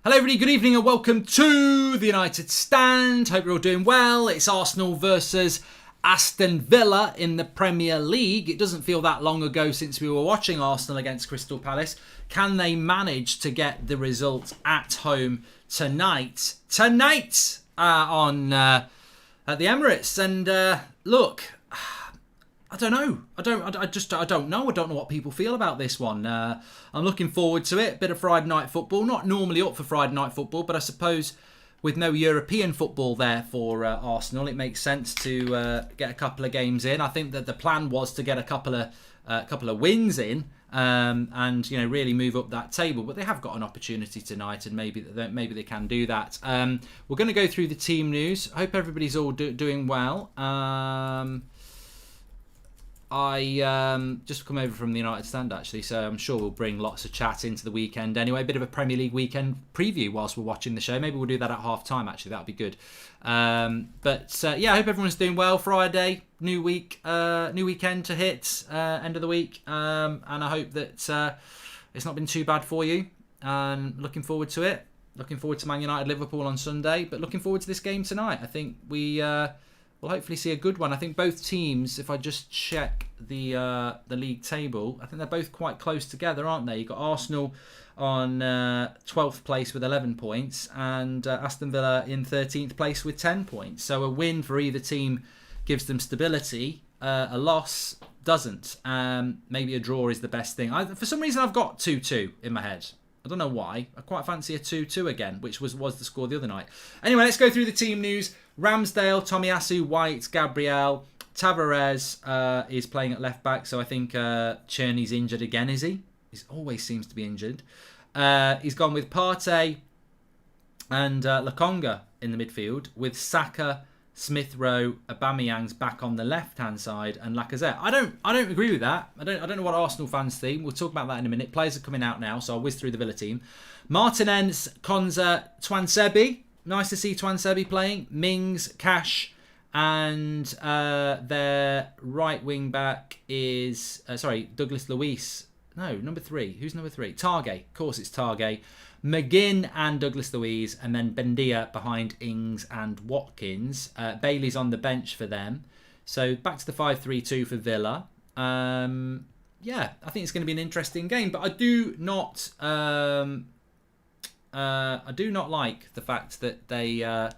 Hello everybody, good evening and welcome to the United Stand. Hope you're all doing well. It's Arsenal versus Aston Villa in the Premier League. It doesn't feel that long ago since we were watching Arsenal against Crystal Palace. Can they manage to get the result at home tonight? At the Emirates. And look, I don't know. I don't know. I don't know what people feel about this one. I'm looking forward to it. Bit of Friday night football. Not normally up for Friday night football, but I suppose with no European football there for Arsenal, it makes sense to get a couple of games in. I think that the plan was to get a couple of wins in and really move up that table. But they have got an opportunity tonight, and maybe they can do that. We're going to go through the team news. I hope everybody's all doing well. I just come over from the United Stand actually, so I'm sure we'll bring lots of chat into the weekend anyway. A bit of a Premier League weekend preview whilst we're watching the show. Maybe we'll do that at half time actually, that'll be good. I hope everyone's doing well. Friday, new week, new weekend to hit, end of the week, and I hope that it's not been too bad for you, and looking forward to it. Looking forward to Man United Liverpool on Sunday, but looking forward to this game tonight. I think we'll hopefully see a good one. I think both teams, if I just check the league table, I think they're both quite close together, aren't they? You've got Arsenal on 12th place with 11 points and Aston Villa in 13th place with 10 points. So a win for either team gives them stability. A loss doesn't. Maybe a draw is the best thing. For some reason, I've got 2-2 in my head. I don't know why. I quite fancy a 2-2 again, which was the score the other night. Anyway, let's go through the team news. Ramsdale, Tomiyasu, White, Gabriel, Tavares is playing at left back, so I think Czerny's injured again, is he? He always seems to be injured. He's gone with Partey and Lokonga in the midfield, with Saka, Smith Rowe, Aubameyang's back on the left-hand side, and Lacazette. I don't agree with that. I don't know what Arsenal fans think. We'll talk about that in a minute. Players are coming out now, so I'll whiz through the Villa team. Martinez, Konza, Twansebi. Nice to see Twansebi playing. Mings, Cash, and their right wing back is Douglas Luiz. No, number 3. Who's number 3? Targay. Of course, it's Targay. McGinn and Douglas Luiz, and then Bendia behind Ings and Watkins. Bailey's on the bench for them. So back to the 5-3-2 for Villa. I think it's going to be an interesting game, but I do not like the fact that they have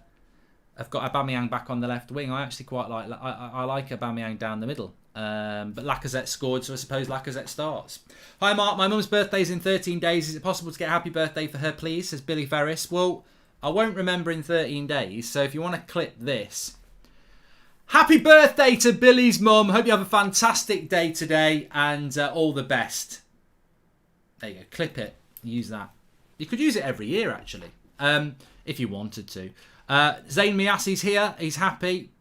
got Aubameyang back on the left wing. I actually quite like. I like Aubameyang down the middle. But Lacazette scored, so I suppose Lacazette starts. Hi Mark, my mum's birthday's in 13 days. Is it possible to get a happy birthday for her, please? Says Billy Ferris. Well, I won't remember in 13 days, so if you want to clip this. Happy birthday to Billy's mum. Hope you have a fantastic day today, and all the best. There you go, clip it. Use that. You could use it every year, actually, if you wanted to. Zayn Miasi's here. He's happy.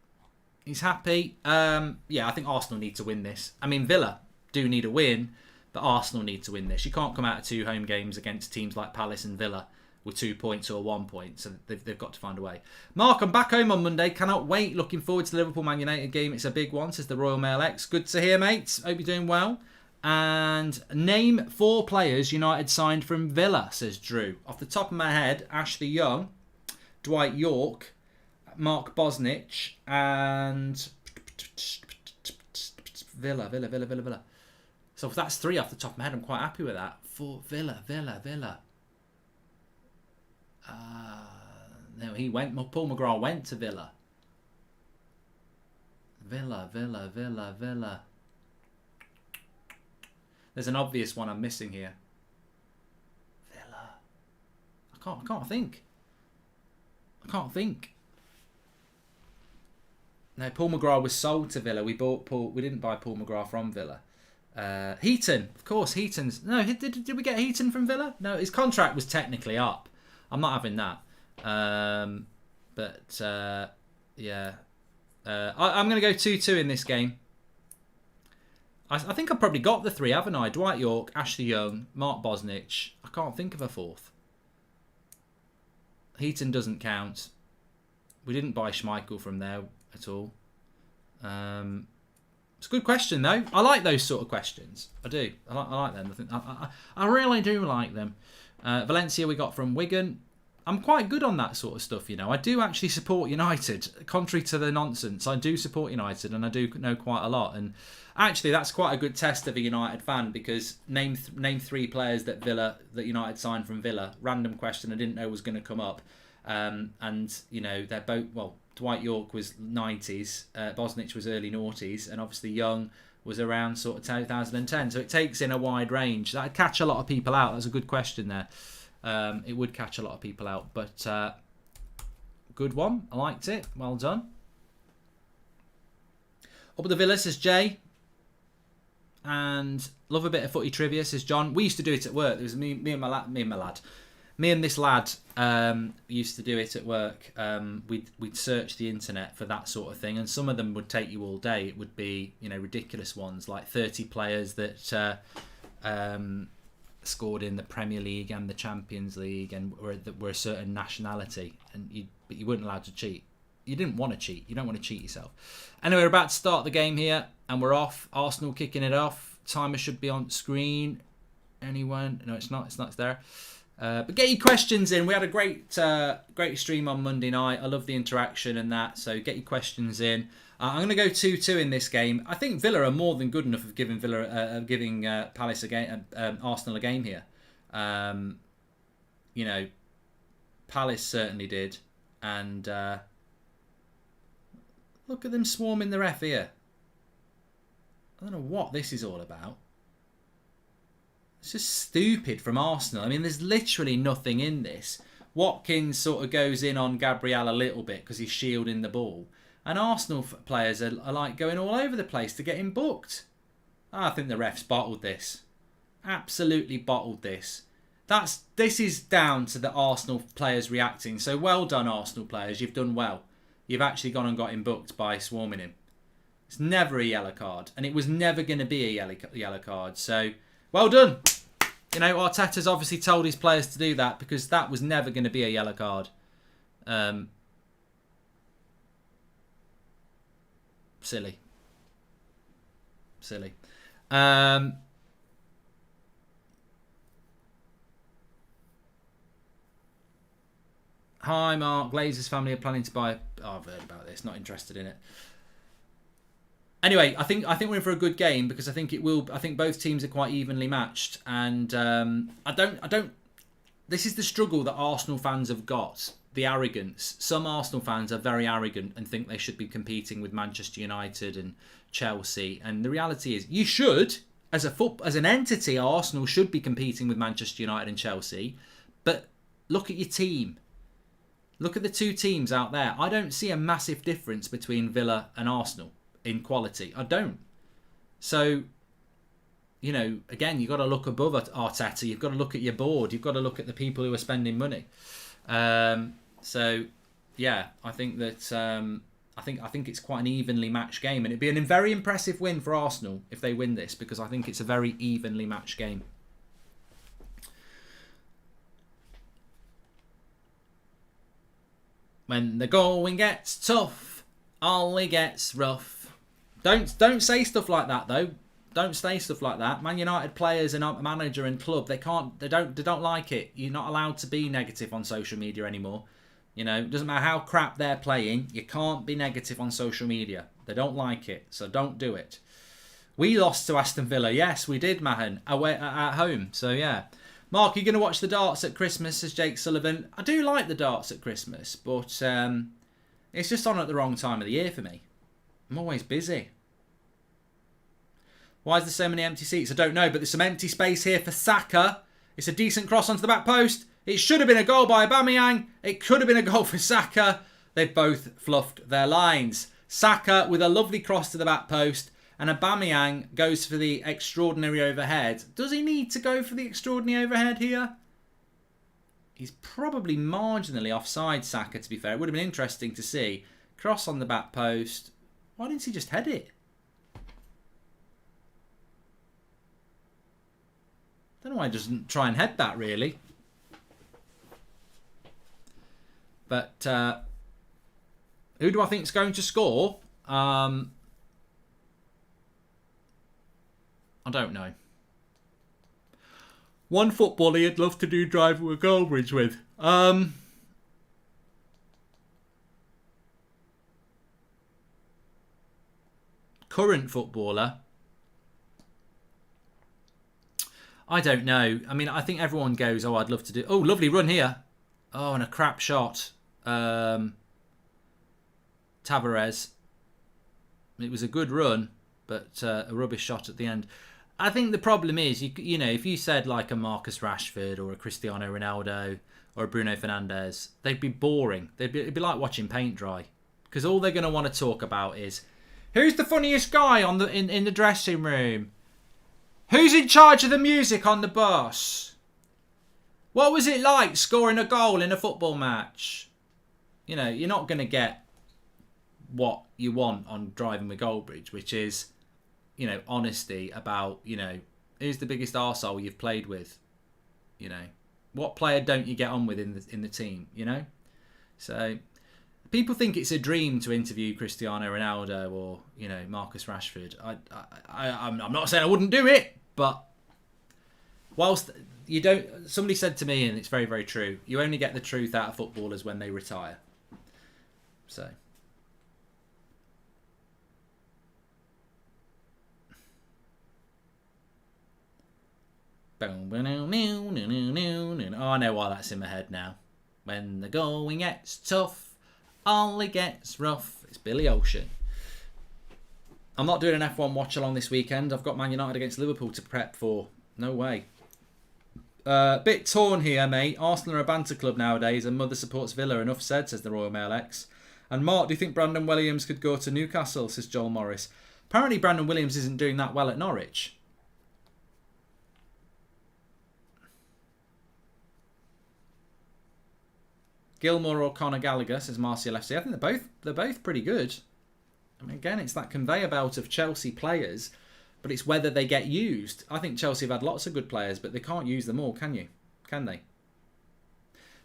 I think Arsenal need to win this. I mean, Villa do need a win, but Arsenal need to win this. You can't come out of 2 home games against teams like Palace and Villa with 2 points or 1 point. So they've got to find a way. Mark, I'm back home on Monday. Cannot wait. Looking forward to the Liverpool-Man United game. It's a big one, says the Royal Mail X. Good to hear, mates. Hope you're doing well. And name 4 players United signed from Villa, says Drew. Off the top of my head, Ashley Young, Dwight York, Mark Bosnich, and Villa. So if that's 3 off the top of my head, I'm quite happy with that. For Villa. No, he went. Paul McGrath went to Villa. Villa. There's an obvious one I'm missing here. Villa. I can't think. No, Paul McGrath was sold to Villa. We didn't buy Paul McGrath from Villa. Heaton, of course. Heaton's. No, did we get Heaton from Villa? No, his contract was technically up. I'm not having that. I'm going to go 2-2 in this game. I think I've probably got the 3, haven't I? Dwight York, Ashley Young, Mark Bosnich. I can't think of a 4th. Heaton doesn't count. We didn't buy Schmeichel from there at all. It's a good question, though. I like those sort of questions. I do. I like them. I really do like them. Valencia we got from Wigan. I'm quite good on that sort of stuff, you know. I do actually support United, contrary to the nonsense. I do support United, and I do know quite a lot. And actually, that's quite a good test of a United fan, because name 3 players that United signed from Villa. Random question I didn't know was going to come up. And you know, they're both, well, Dwight York was 90s, Bosnich was early noughties, and obviously Young was around sort of 2010. So it takes in a wide range. That'd catch a lot of people out. That's a good question there. It would catch a lot of people out, but good one. I liked it. Well done. Up at the Villa, says Jay. And love a bit of footy trivia, says John. We used to do it at work. There was me and this lad used to do it at work. We'd search the internet for that sort of thing, and some of them would take you all day. It would be, you know, ridiculous ones, like 30 players that scored in the Premier League and the Champions League, and were a certain nationality, but you weren't allowed to cheat. You didn't want to cheat. You don't want to cheat yourself. Anyway, we're about to start the game here, and we're off. Arsenal kicking it off. Timer should be on screen. Anyone? No, it's not. It's there. But get your questions in. We had a great stream on Monday night. I love the interaction and that. So get your questions in. I'm going to go 2-2 in this game. I think Villa are more than good enough of giving Palace a game, Arsenal a game here. You know, Palace certainly did, and look at them swarming the ref here. I don't know what this is all about. It's just stupid from Arsenal. I mean, there's literally nothing in this. Watkins sort of goes in on Gabriel a little bit because he's shielding the ball. And Arsenal players are like going all over the place to get him booked. I think the refs bottled this. Absolutely bottled this. This is down to the Arsenal players reacting. So well done, Arsenal players. You've done well. You've actually gone and got him booked by swarming him. It's never a yellow card. And it was never going to be a yellow card. So well done. You know, Arteta's obviously told his players to do that, because that was never going to be a yellow card. Silly. Hi, Mark. Glazer's family are planning to buy. Oh, I've heard about this. Not interested in it. Anyway, I think we're in for a good game, because I think both teams are quite evenly matched, and I don't. This is the struggle that Arsenal fans have got. The arrogance. Some Arsenal fans are very arrogant and think they should be competing with Manchester United and Chelsea. And the reality is, you should, as an entity, Arsenal should be competing with Manchester United and Chelsea. But look at your team. Look at the two teams out there. I don't see a massive difference between Villa and Arsenal in quality. I don't. So, you know, again, you've got to look above at Arteta. You've got to look at your board. You've got to look at the people who are spending money. So, yeah, I think that I think it's quite an evenly matched game, and it'd be a very impressive win for Arsenal if they win this, because I think it's a very evenly matched game. When the going gets tough, Ollie gets rough. Don't say stuff like that though. Don't say stuff like that. Man United players and manager and club, they don't like it. You're not allowed to be negative on social media anymore. You know, it doesn't matter how crap they're playing, you can't be negative on social media. They don't like it, so don't do it. We lost to Aston Villa. Yes, we did, Mahan, away at home. So yeah. Mark, you're going to watch the darts at Christmas, says Jake Sullivan. I do like the darts at Christmas, but it's just on at the wrong time of the year for me. I'm always busy. Why is there so many empty seats? I don't know, but there's some empty space here for Saka. It's a decent cross onto the back post. It should have been a goal by Aubameyang. It could have been a goal for Saka. They've both fluffed their lines. Saka with a lovely cross to the back post, and Aubameyang goes for the extraordinary overhead. Does he need to go for the extraordinary overhead here? He's probably marginally offside, Saka, to be fair. It would have been interesting to see. Cross on the back post. Why didn't he just head it? Don't know why he doesn't try and head that, really. But who do I think is going to score? I don't know. One footballer you'd love to do driving with Goldbridge with. Current footballer. I don't know. I mean, I think everyone goes, oh, I'd love to do... Oh, lovely run here. Oh, and a crap shot. Tavares. It was a good run, but a rubbish shot at the end. I think the problem is, you know, if you said like a Marcus Rashford or a Cristiano Ronaldo or a Bruno Fernandes, they'd be boring. It'd be like watching paint dry, because all they're going to want to talk about is who's the funniest guy on in the dressing room, who's in charge of the music on the bus, what was it like scoring a goal in a football match. You know, you're not going to get what you want on Driving with Goldbridge, which is, you know, honesty about, you know, who's the biggest arsehole you've played with. You know, what player don't you get on with in the team, you know? So people think it's a dream to interview Cristiano Ronaldo or, you know, Marcus Rashford. I'm not saying I wouldn't do it, but whilst you don't... Somebody said to me, and it's very, very true, you only get the truth out of footballers when they retire. So... Oh, I know why that's in my head now. When the going gets tough, all it gets rough. It's Billy Ocean. I'm not doing an F1 watch along this weekend. I've got Man United against Liverpool to prep for. No way. Bit torn here, mate. Arsenal are a banter club nowadays, and mother supports Villa. Enough said, says the Royal Mail X. And Mark, do you think Brandon Williams could go to Newcastle, says Joel Morris. Apparently Brandon Williams isn't doing that well at Norwich. Gilmore or Conor Gallagher, says Martial FC. I think they're both pretty good. I mean, again, it's that conveyor belt of Chelsea players, but it's whether they get used. I think Chelsea have had lots of good players, but they can't use them all, can you? Can they?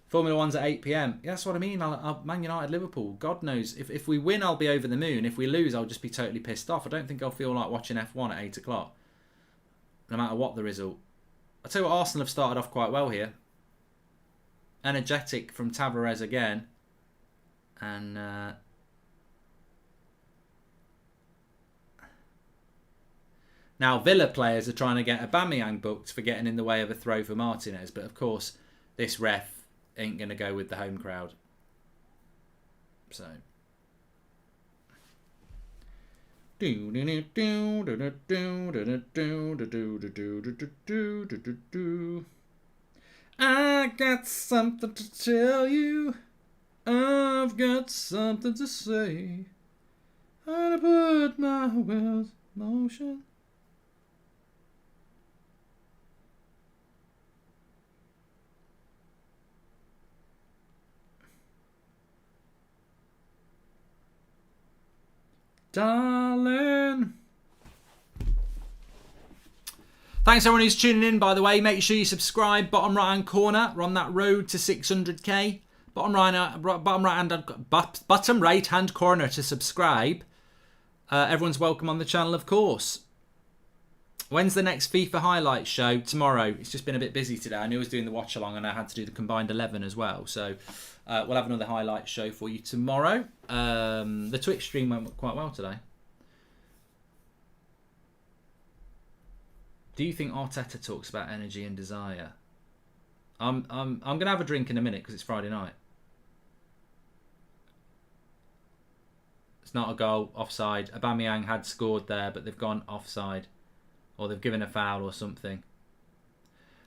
Formula 1's at 8 p.m. Yeah, that's what I mean. Man United, Liverpool. God knows. If we win, I'll be over the moon. If we lose, I'll just be totally pissed off. I don't think I'll feel like watching F1 at 8 o'clock, no matter what the result. I'll tell you what, Arsenal have started off quite well here. Energetic from Tavares again. And now Villa players are trying to get Aubameyang booked for getting in the way of a throw for Martinez. But of course, this ref ain't going to go with the home crowd. So... I got something to tell you. I've got something to say. I put my wheels in motion. Darling. Thanks everyone who's tuning in, by the way. Make sure you subscribe. Bottom right hand corner. We're on that road to 600k. Bottom right hand corner to subscribe. Everyone's welcome on the channel, of course. When's the next FIFA highlights show? Tomorrow. It's just been a bit busy today. I knew I was doing the watch along and I had to do the combined 11 as well. So we'll have another highlights show for you tomorrow. The Twitch stream went quite well today. Do you think Arteta talks about energy and desire? I'm gonna have a drink in a minute because it's Friday night. It's not a goal, offside. Aubameyang had scored there, but they've gone offside, or they've given a foul or something.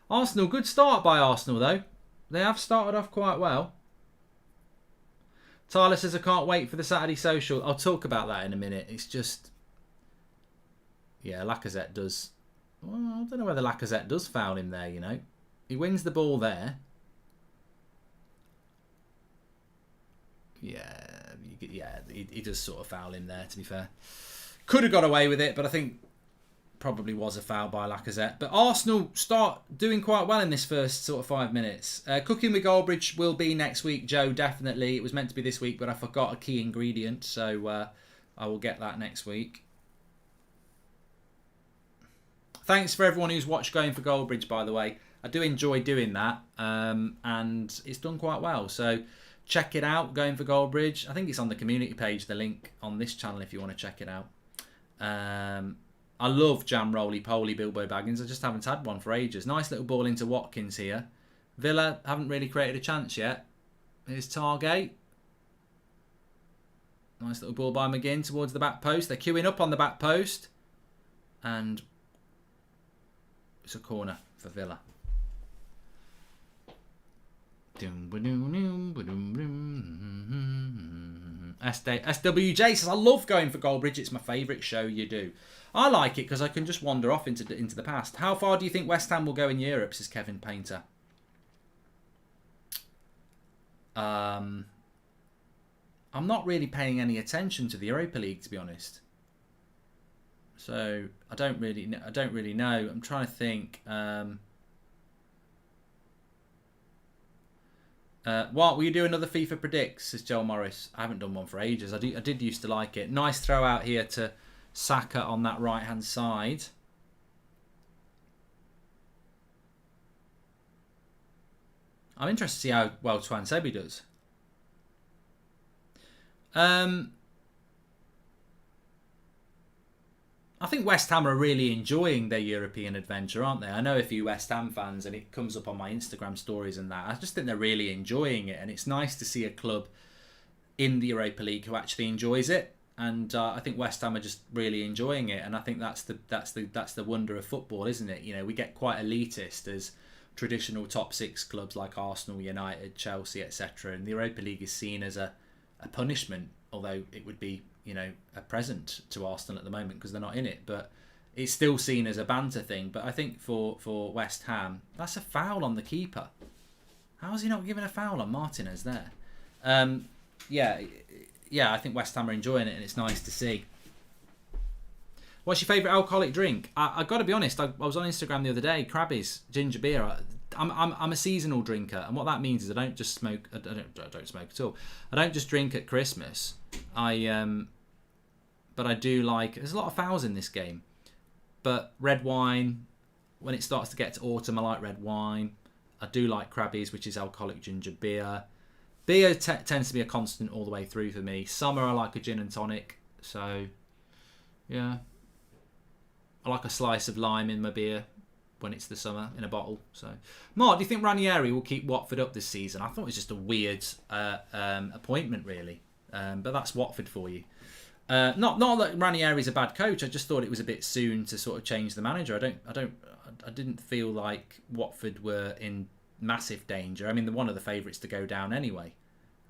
Arsenal, good start by Arsenal though. They have started off quite well. Tyler says I can't wait for the Saturday social. I'll talk about that in a minute. It's just, yeah, Lacazette does. Well, I don't know whether Lacazette does foul him there, you know. He wins the ball there. Yeah, he does sort of foul him there, to be fair. Could have got away with it, but I think probably was a foul by Lacazette. But Arsenal start doing quite well in this first sort of 5 minutes. Cooking with Goldbridge will be next week, Joe, definitely. It was meant to be this week, but I forgot a key ingredient, so I will get that next week. Thanks for everyone who's watched Going for Goldbridge, by the way. I do enjoy doing that, and it's done quite well. So check it out, Going for Goldbridge. I think it's on the community page, the link on this channel if you want to check it out. I love jam roly poly Bilbo Baggins. I just haven't had one for ages. Nice little ball into Watkins here. Villa haven't really created a chance yet. Here's Targate. Nice little ball by McGinn towards the back post. They're queuing up on the back post. And it's a corner for Villa. SWJ says, I love going for Goldbridge. It's my favourite show you do. I like it because I can just wander off into the past. How far do you think West Ham will go in Europe, says Kevin Painter? I'm not really paying any attention to the Europa League, to be honest. So I don't really know. I'm trying to think. What will you do another FIFA predicts? Says Joel Morris. I haven't done one for ages. I did used to like it. Nice throw out here to Saka on that right hand side. I'm interested to see how well Twan Sebi does. I think West Ham are really enjoying their European adventure, aren't they? I know a few West Ham fans, and it comes up on my Instagram stories and that. I just think they're really enjoying it, and it's nice to see a club in the Europa League who actually enjoys it. And I think West Ham are just really enjoying it, and I think that's the wonder of football, isn't it? You know, we get quite elitist as traditional top six clubs like Arsenal, United, Chelsea, etc. And the Europa League is seen as a punishment, although it would be, you know, a present to Arsenal at the moment because they're not in it, but it's still seen as a banter thing. But I think for West Ham, that's a foul on the keeper. How is he not giving a foul on Martinez there? Yeah, I think West Ham are enjoying it, and it's nice to see. What's your favourite alcoholic drink? I got to be honest. I was on Instagram the other day. Krabby's ginger beer. I'm a seasonal drinker, and what that means is I don't just smoke. I don't smoke at all. I don't just drink at Christmas. But I do like. There's a lot of fouls in this game, but red wine. When it starts to get to autumn, I like red wine. I do like Krabby's, which is alcoholic ginger beer. Beer tends to be a constant all the way through for me. Summer, I like a gin and tonic. So, yeah. I like a slice of lime in my beer when it's the summer in a bottle. So, Mark, do you think Ranieri will keep Watford up this season? I thought it was just a weird appointment, really. But that's Watford for you. Not that Ranieri's a bad coach. I just thought it was a bit soon to sort of change the manager. I didn't feel like Watford were in massive danger. I mean, they're one of the favourites to go down anyway,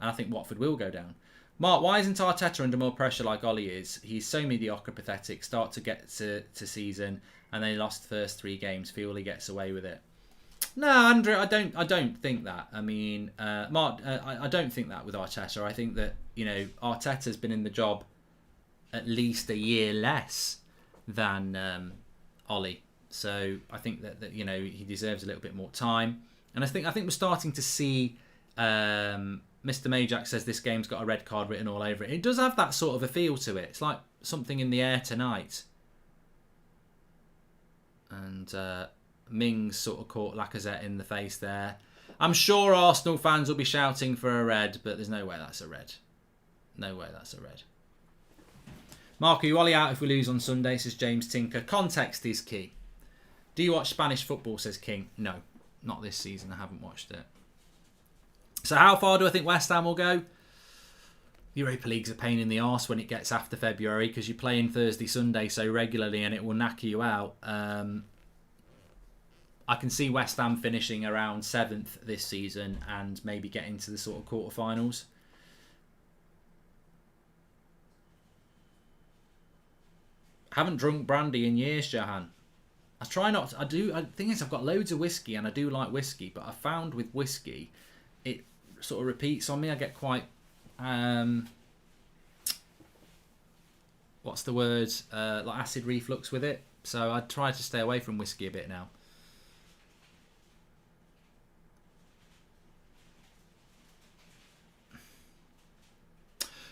and I think Watford will go down. Mark, why isn't Arteta under more pressure like Ollie is? He's so mediocre, pathetic. Start to get to season, and then he lost the first 3 games. Feel he gets away with it. No, Andrew, I don't think that. I mean, Mark, I don't think that with Arteta. I think that, you know, Arteta's been in the job at least a year less than Ollie. So I think that you know, he deserves a little bit more time. And I think we're starting to see. Mr. Majak says this game's got a red card written all over it. It does have that sort of a feel to it. It's like something in the air tonight. And Mings sort of caught Lacazette in the face there. I'm sure Arsenal fans will be shouting for a red, but there's no way that's a red. No way that's a red. Mark, are you Ollie out if we lose on Sunday, says James Tinker. Context is key. Do you watch Spanish football, says King? No, not this season. I haven't watched it. So how far do I think West Ham will go? Europa League's a pain in the arse when it gets after February because you're playing Thursday, Sunday so regularly and it will knacker you out. I can see West Ham finishing around 7th this season and maybe getting to the sort of quarterfinals. Haven't drunk brandy in years, Jahan. I try not to. The thing is, I've got loads of whiskey and I do like whiskey, but I found with whiskey, it sort of repeats on me. I get quite, what's the word? Like acid reflux with it. So I try to stay away from whiskey a bit now.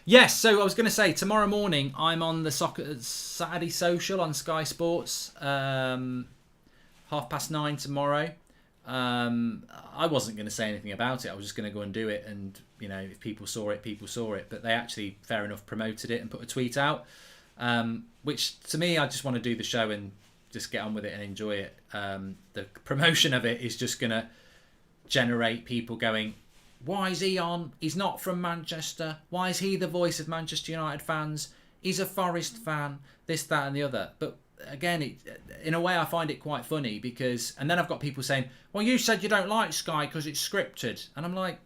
Yes, so I was going to say, tomorrow morning I'm on the Saturday Social on Sky Sports, 9:30 tomorrow. I wasn't going to say anything about it. I was just going to go and do it, and you know, if people saw it, people saw it. But they actually, fair enough, promoted it and put a tweet out. Which to me, I just want to do the show and just get on with it and enjoy it. The promotion of it is just going to generate people going, why is he on? He's not from Manchester. Why is he the voice of Manchester United fans? He's a Forest fan. This, that and the other. But again, in a way I find it quite funny because... And then I've got people saying, well, you said you don't like Sky because it's scripted. And I'm like,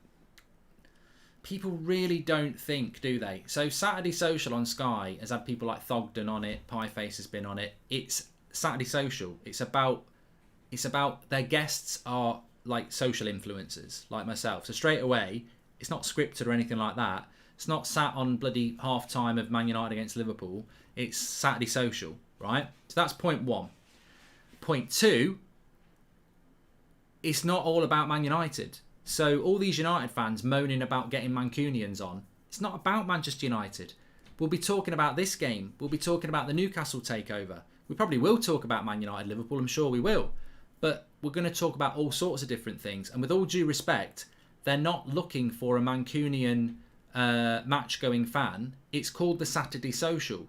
people really don't think, do they? So Saturday Social on Sky has had people like Thogden on it. Pieface has been on it. It's Saturday Social. It's about their guests are like social influencers like myself. So straight away, it's not scripted or anything like that. It's not sat on bloody half time of Man United against Liverpool. It's Saturday Social, right? So that's point one. Point two, it's not all about Man United. So all these United fans moaning about getting Mancunians on, it's not about Manchester United. We'll be talking about this game. We'll be talking about the Newcastle takeover. We probably will talk about Man United, Liverpool. I'm sure we will. But we're going to talk about all sorts of different things. And with all due respect, they're not looking for a Mancunian match-going fan. It's called the Saturday Social.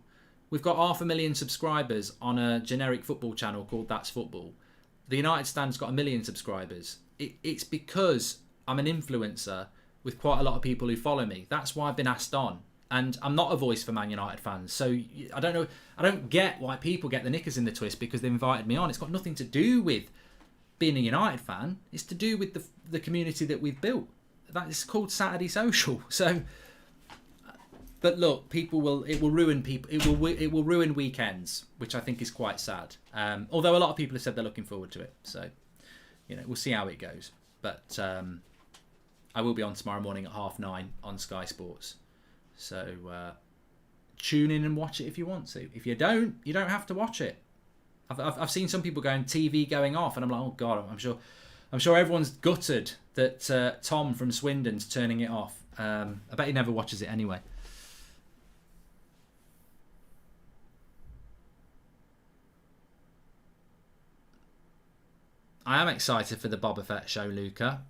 We've got 500,000 subscribers on a generic football channel called That's Football. The United Stand's got 1 million subscribers. It's because I'm an influencer with quite a lot of people who follow me. That's why I've been asked on. And I'm not a voice for Man United fans. So I don't know. I don't get why people get the knickers in the twist because they've invited me on. It's got nothing to do with being a United fan. It's to do with the community that we've built. That is called Saturday Social. So, but look, it will ruin people. It will ruin weekends, which I think is quite sad. Although a lot of people have said they're looking forward to it. So, we'll see how it goes. But I will be on tomorrow morning at 9:30 on Sky Sports. So tune in and watch it if you want to. If you don't, you don't have to watch it. I've seen some people going TV going off, and I'm like, oh god, I'm sure everyone's gutted that Tom from Swindon's turning it off. I bet he never watches it anyway. I am excited for the Boba Fett show, Luca.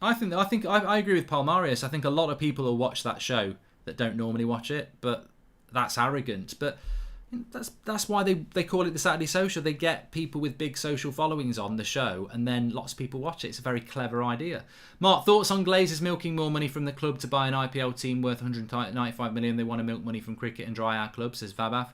I agree with Palmarius. I think a lot of people will watch that show that don't normally watch it, but that's arrogant. But that's why they call it the Saturday Social. They get people with big social followings on the show, and then lots of people watch it. It's a very clever idea. Mark, thoughts on Glazers milking more money from the club to buy an IPL team worth 195 million? They want to milk money from cricket and dry our club, says Vabaf.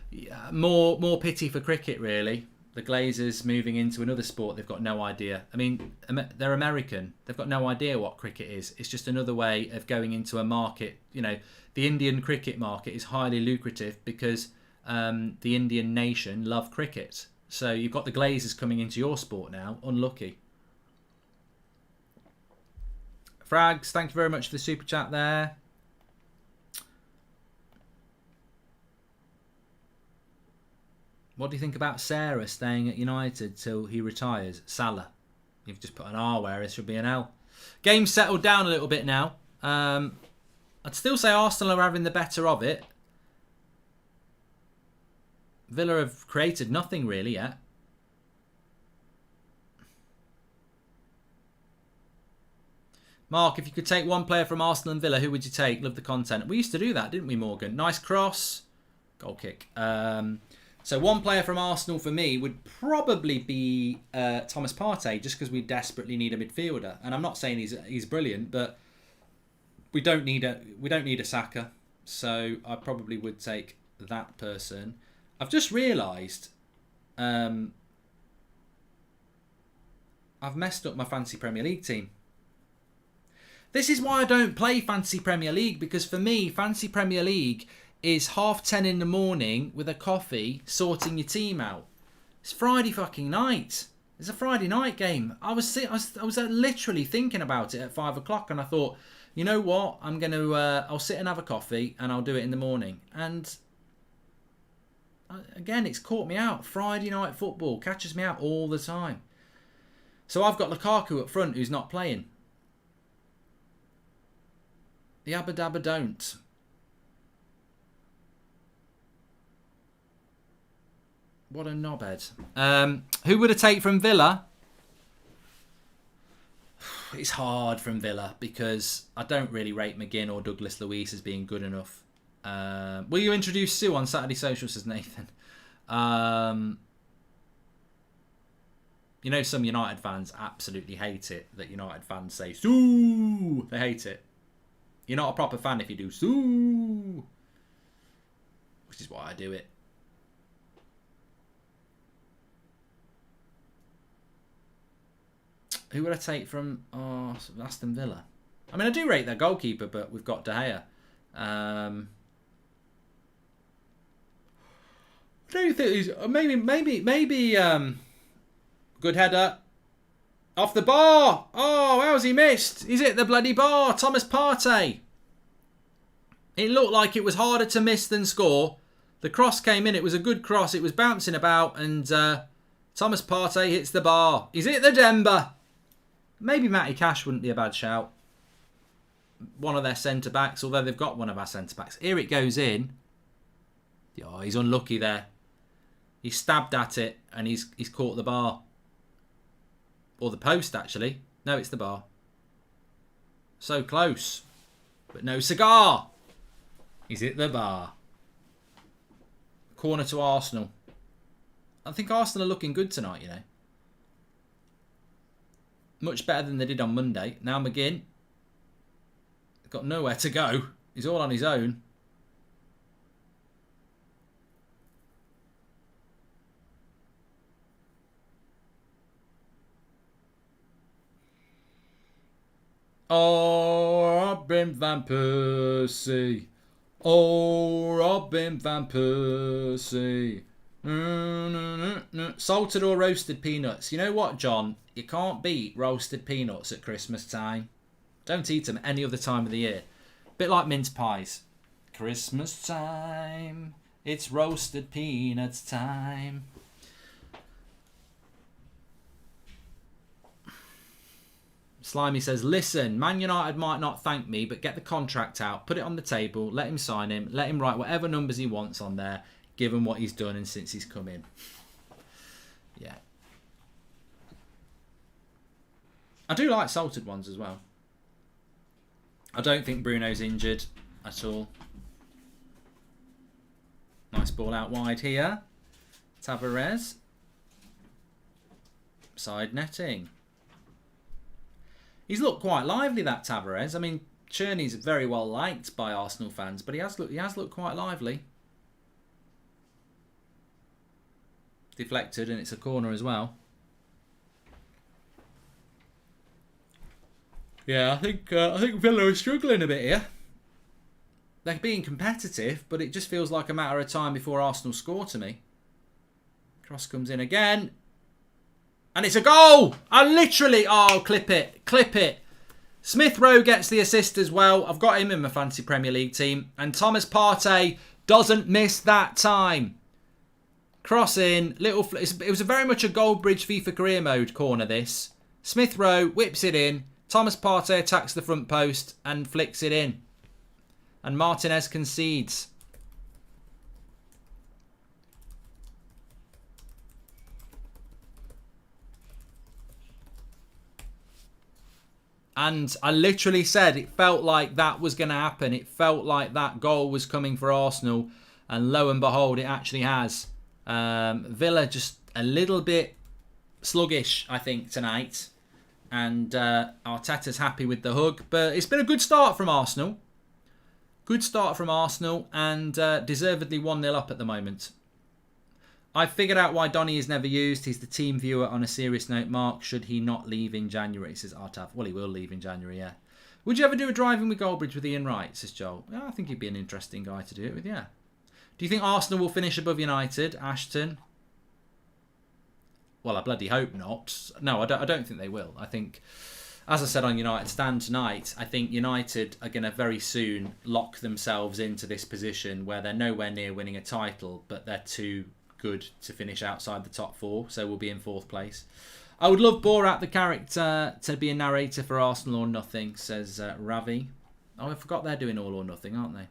Yeah, more pity for cricket, really. The Glazers moving into another sport, they've got no idea. I mean, they're American. They've got no idea what cricket is. It's just another way of going into a market. The Indian cricket market is highly lucrative because the Indian nation love cricket. So you've got the Glazers coming into your sport now. Unlucky. Frags, thank you very much for the super chat there. What do you think about Sarah staying at United till he retires? Salah. You've just put an R where it should be an L. Game's settled down a little bit now. I'd still say Arsenal are having the better of it. Villa have created nothing really yet. Mark, if you could take one player from Arsenal and Villa, who would you take? Love the content. We used to do that, didn't we, Morgan? Nice cross. Goal kick. So one player from Arsenal for me would probably be Thomas Partey, just because we desperately need a midfielder. And I'm not saying he's brilliant, but we don't need a Saka. So I probably would take that person. I've just realised I've messed up my Fantasy Premier League team. This is why I don't play Fantasy Premier League, because for me, Fantasy Premier League is 10:30 in the morning with a coffee sorting your team out. It's Friday fucking night. It's a Friday night game. I was literally thinking about it at 5 o'clock, and I thought, you know what? I'll sit and have a coffee and I'll do it in the morning. And again, it's caught me out. Friday night football catches me out all the time. So I've got Lukaku up front who's not playing. The Abba Dabba don't. What a knobhead. Who would I take from Villa? it's hard from Villa because I don't really rate McGinn or Douglas Luiz as being good enough. Will you introduce Sue on Saturday Social, says Nathan. You know, some United fans absolutely hate it that United fans say Sue. They hate it. You're not a proper fan if you do Sue. Which is why I do it. Who would I take from Aston Villa? I mean, I do rate their goalkeeper, but we've got De Gea. I don't think he's maybe good header off the bar. Oh, how's he missed? He's hit the bloody bar. Thomas Partey. It looked like it was harder to miss than score. The cross came in. It was a good cross. It was bouncing about, and Thomas Partey hits the bar. He's hit the Denver. Maybe Matty Cash wouldn't be a bad shout. One of their centre-backs, although they've got one of our centre-backs. Here it goes in. Oh, he's unlucky there. He stabbed at it and he's caught the bar. Or the post, actually. No, it's the bar. So close. But no cigar. He's hit the bar. Corner to Arsenal. I think Arsenal are looking good tonight, you know. Much better than they did on Monday. Now McGinn. Got nowhere to go. He's all on his own. Oh, Robin van Persie. Oh, Robin van Persie. Salted or roasted peanuts. You know what, John? You can't beat roasted peanuts at Christmas time. Don't eat them any other time of the year. Bit like mince pies. Christmas time. It's roasted peanuts time. Slimy says, listen, Man United might not thank me, but get the contract out, put it on the table, let him sign him, let him write whatever numbers he wants on there, give him what he's done and since he's come in. Yeah. I do like salted ones as well. I don't think Bruno's injured at all. Nice ball out wide here. Tavares. Side netting. He's looked quite lively, that Tavares. I mean, Cherney's very well liked by Arsenal fans, but he has looked quite lively. Deflected, and it's a corner as well. Yeah, I think Villa are struggling a bit here. They're being competitive, but it just feels like a matter of time before Arsenal score to me. Cross comes in again. And it's a goal! Clip it. Smith Rowe gets the assist as well. I've got him in my fantasy Premier League team. And Thomas Partey doesn't miss that time. Cross in. It was very much a Goldbridge FIFA career mode corner, this. Smith Rowe whips it in. Thomas Partey attacks the front post and flicks it in. And Martinez concedes. And I literally said it felt like that was going to happen. It felt like that goal was coming for Arsenal. And lo and behold, it actually has. Villa just a little bit sluggish, I think, tonight. And Arteta's happy with the hug. But it's been a good start from Arsenal. Good start from Arsenal. And deservedly 1-0 up at the moment. I've figured out why Donny is never used. He's the team viewer. On a serious note, Mark, should he not leave in January, says Artav. Well, he will leave in January, yeah. Would you ever do a driving with Goldbridge with Ian Wright, says Joel? Yeah, I think he'd be an interesting guy to do it with, yeah. Do you think Arsenal will finish above United, Ashton? Well, I bloody hope not. No, I don't think they will. I think, as I said on United Stand tonight, I think United are going to very soon lock themselves into this position where they're nowhere near winning a title, but they're too good to finish outside the top 4, so we'll be in 4th place. I would love Borat the character to be a narrator for Arsenal or Nothing, says Ravi. Oh, I forgot they're doing All or Nothing, aren't they?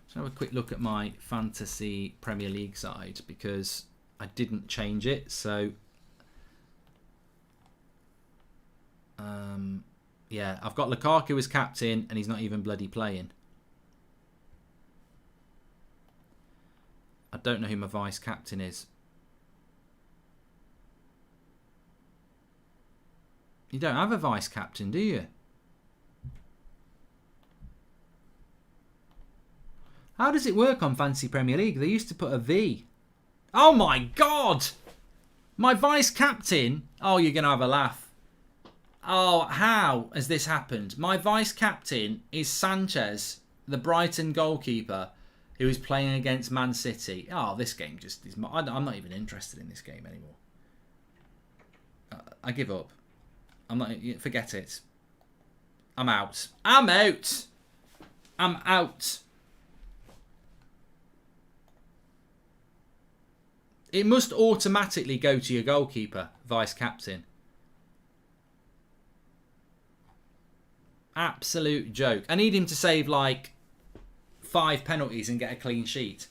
Let's have a quick look at my fantasy Premier League side because I didn't change it, so Yeah, I've got Lukaku as captain, and he's not even bloody playing. I don't know who my vice captain is. You don't have a vice captain, do you? How does it work on Fantasy Premier League? They used to put a V. Oh my God! My vice captain? Oh, you're going to have a laugh. Oh, how has this happened? My vice captain is Sanchez, the Brighton goalkeeper, who is playing against Man City. Oh, this game just is... I'm not even interested in this game anymore. I give up. I'm not... Forget it. I'm out. I'm out! I'm out. It must automatically go to your goalkeeper, vice captain. Absolute joke. I need him to save like 5 penalties and get a clean sheet.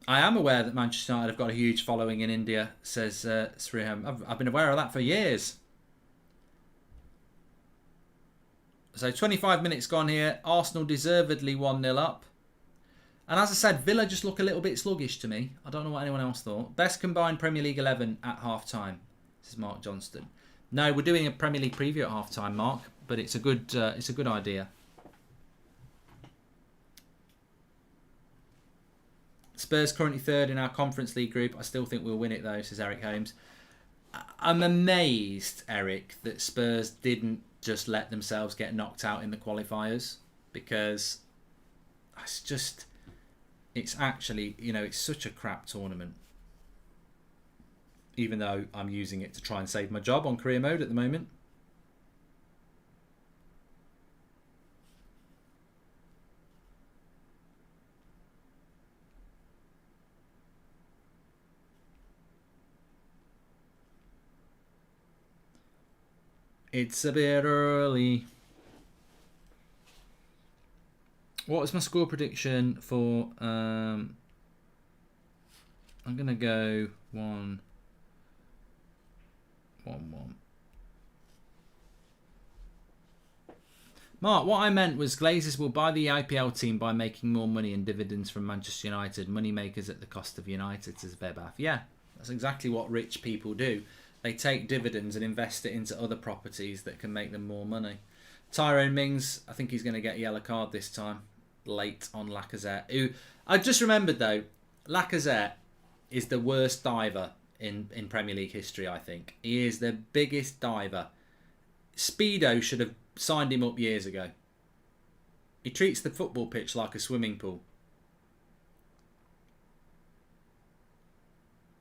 I am aware that Manchester United have got a huge following in India, says Sriham. I've been aware of that for years. So 25 minutes gone here. Arsenal deservedly 1-0 up. And as I said, Villa just look a little bit sluggish to me. I don't know what anyone else thought. Best combined Premier League 11 at half-time. This is Mark Johnston. No, we're doing a Premier League preview at half-time, Mark. But it's a good idea. Spurs currently third in our Conference League group. I still think we'll win it though, says Eric Holmes. I'm amazed, Eric, that Spurs didn't just let themselves get knocked out in the qualifiers, because it's actually, it's such a crap tournament. Even though I'm using it to try and save my job on career mode at the moment. It's a bit early. What was my score prediction for... I'm going to go 1-1. Mark, what I meant was Glazers will buy the IPL team by making more money and dividends from Manchester United. Money makers at the cost of United, says Vebath. Yeah, that's exactly what rich people do. They take dividends and invest it into other properties that can make them more money. Tyrone Mings, I think he's going to get a yellow card this time. Late on Lacazette. Who I just remembered though, Lacazette is the worst diver in Premier League history, I think. He is the biggest diver. Speedo should have signed him up years ago. He treats the football pitch like a swimming pool.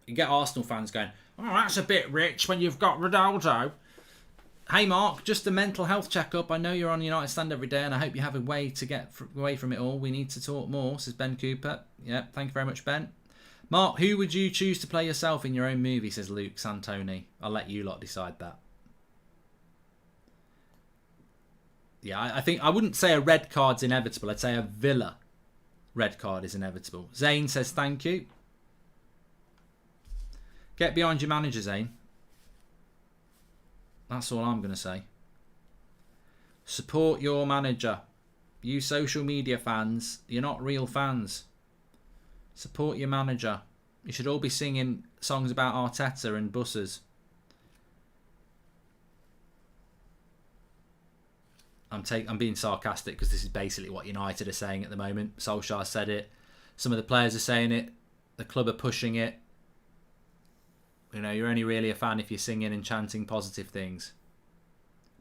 You get Arsenal fans going, oh, that's a bit rich when you've got Ronaldo. Hey, Mark, just a mental health checkup. I know you're on United Stand every day, and I hope you have a way to get away from it all. We need to talk more, says Ben Cooper. Yeah, thank you very much, Ben. Mark, who would you choose to play yourself in your own movie, says Luke Santoni. I'll let you lot decide that. Yeah, I think I wouldn't say a red card's inevitable. I'd say a Villa red card is inevitable. Zane says thank you. Get behind your manager, Zane. That's all I'm going to say. Support your manager. You social media fans, you're not real fans. Support your manager. You should all be singing songs about Arteta and buses. I'm being sarcastic because this is basically what United are saying at the moment. Solskjaer said it. Some of the players are saying it. The club are pushing it. You're only really a fan if you're singing and chanting positive things.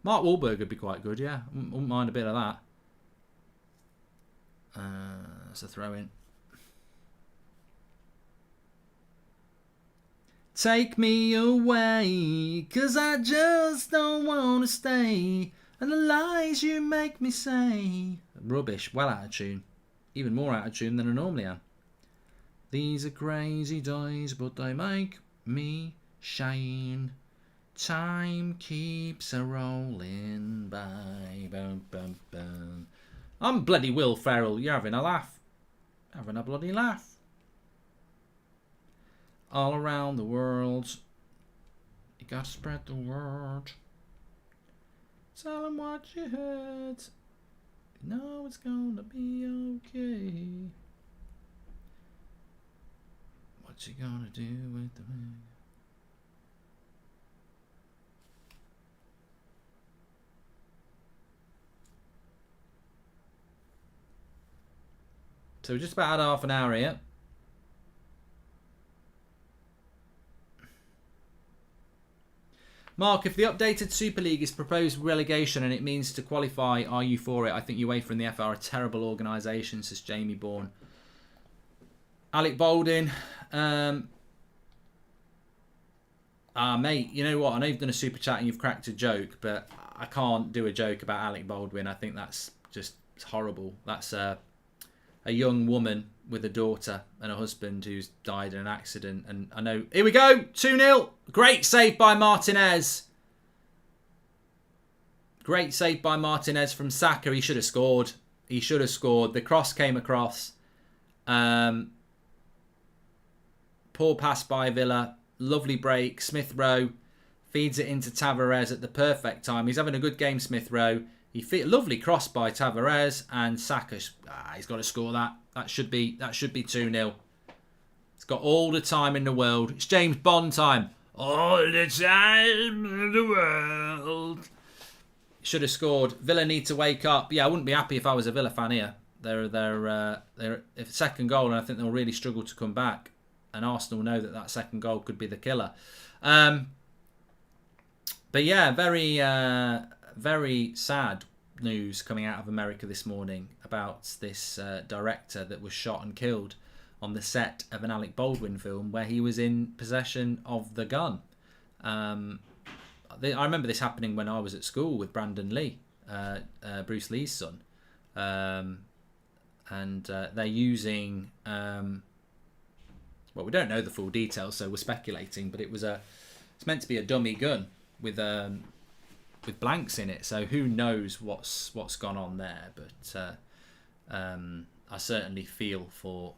Mark Wahlberg would be quite good, yeah. Wouldn't mind a bit of that. That's a throw-in. Take me away, 'cause I just don't want to stay. And the lies you make me say. Rubbish, well out of tune. Even more out of tune than I normally am. These are crazy days, but they make me shine. Time keeps a rolling by. Bum, bum, bum. I'm bloody Will Ferrell. You're having a laugh. Having a bloody laugh. all around the world. You gotta spread the word. Tell them what you heard. You know it's gonna be okay. What you gonna do with the man? So we're just about had half an hour here. Mark, if the updated Super League is proposed relegation and it means to qualify, are you for it? I think UEFA and the FA are a terrible organisation, says Jamie Bourne. Alec Baldwin. Mate, you know what? I know you've done a super chat and you've cracked a joke, but I can't do a joke about Alec Baldwin. I think that's just horrible. That's a young woman with a daughter and a husband who's died in an accident. And I know... Here we go! 2-0! Great save by Martinez. Great save by Martinez from Saka. He should have scored. He should have scored. The cross came across. Poor pass by Villa. Lovely break. Smith Rowe feeds it into Tavares at the perfect time. He's having a good game, Smith Rowe. Lovely cross by Tavares, and Saka. He's got to score that. That should be 2-0. It's got all the time in the world. It's James Bond time. All the time in the world. Should have scored. Villa need to wake up. Yeah, I wouldn't be happy if I was a Villa fan here. They're if second goal, and I think they'll really struggle to come back. And Arsenal know that second goal could be the killer. But yeah, very very sad news coming out of America this morning about this director that was shot and killed on the set of an Alec Baldwin film where he was in possession of the gun. I remember this happening when I was at school with Brandon Lee, Bruce Lee's son. And they're using... well, we don't know the full details, so we're speculating, but it's meant to be a dummy gun with blanks in it, so who knows what's gone on there. But I certainly feel for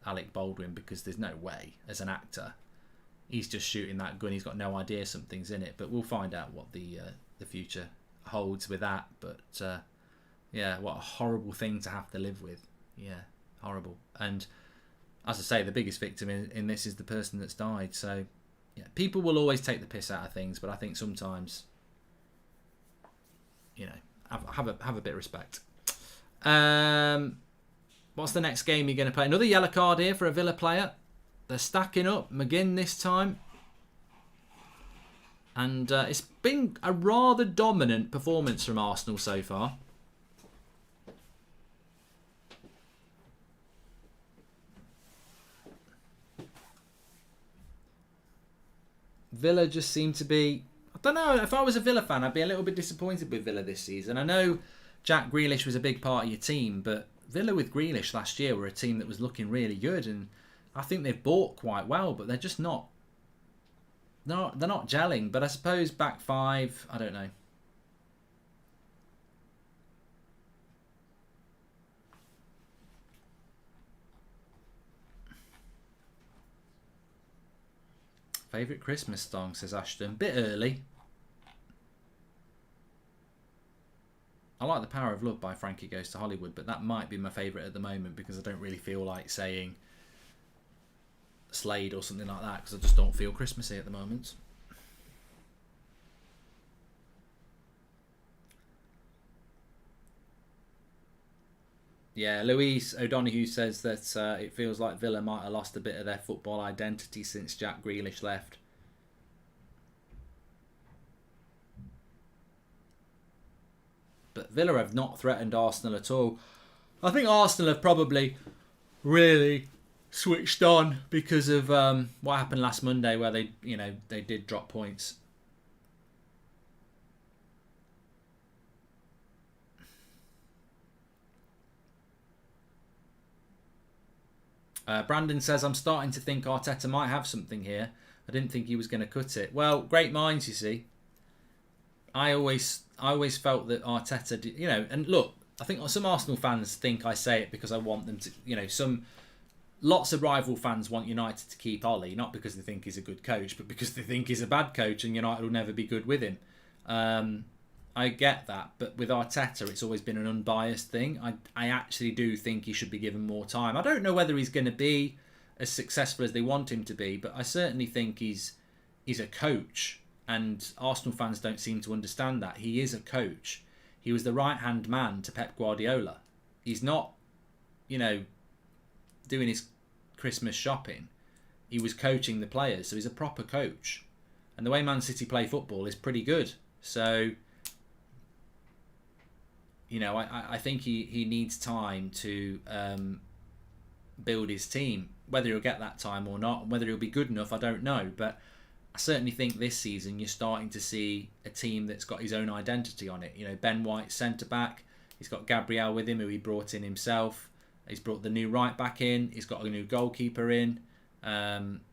Alec Baldwin, because there's no way as an actor he's just shooting that gun. He's got no idea something's in it, but we'll find out what the future holds with that. But yeah, what a horrible thing to have to live with. Yeah, horrible. And as I say, the biggest victim in this is the person that's died. So yeah, people will always take the piss out of things, but I think sometimes, you know, have a bit of respect. What's the next game you're going to play? Another yellow card here for a Villa player. They're stacking up. McGinn this time. And it's been a rather dominant performance from Arsenal so far. Villa just seem to be... I don't know, if I was a Villa fan, I'd be a little bit disappointed with Villa this season. I know Jack Grealish was a big part of your team, but Villa with Grealish last year were a team that was looking really good, and I think they've bought quite well, but they're just not... They're not gelling, but I suppose back five, I don't know. Favourite Christmas song, says Ashton. Bit early. I like The Power of Love by Frankie Goes to Hollywood, but that might be my favourite at the moment because I don't really feel like saying Slade or something like that because I just don't feel Christmassy at the moment. Yeah, Louise O'Donoghue says that it feels like Villa might have lost a bit of their football identity since Jack Grealish left. But Villa have not threatened Arsenal at all. I think Arsenal have probably really switched on because of what happened last Monday, where they did drop points. Brandon says, I'm starting to think Arteta might have something here. I didn't think he was going to cut it. Well, great minds, you see. I always felt that Arteta did, and look, I think some Arsenal fans think I say it because I want them to, some lots of rival fans want United to keep Ollie, not because they think he's a good coach, but because they think he's a bad coach and United will never be good with him. I get that, but with Arteta, it's always been an unbiased thing. I actually do think he should be given more time. I don't know whether he's going to be as successful as they want him to be, but I certainly think he's a coach, and Arsenal fans don't seem to understand that. He is a coach. He was the right-hand man to Pep Guardiola. He's not, doing his Christmas shopping. He was coaching the players, so he's a proper coach. And the way Man City play football is pretty good. So, I think he needs time to build his team. Whether he'll get that time or not, and whether he'll be good enough, I don't know. But I certainly think this season you're starting to see a team that's got his own identity on it. Ben White centre-back. He's got Gabriel with him, who he brought in himself. He's brought the new right back in. He's got a new goalkeeper in.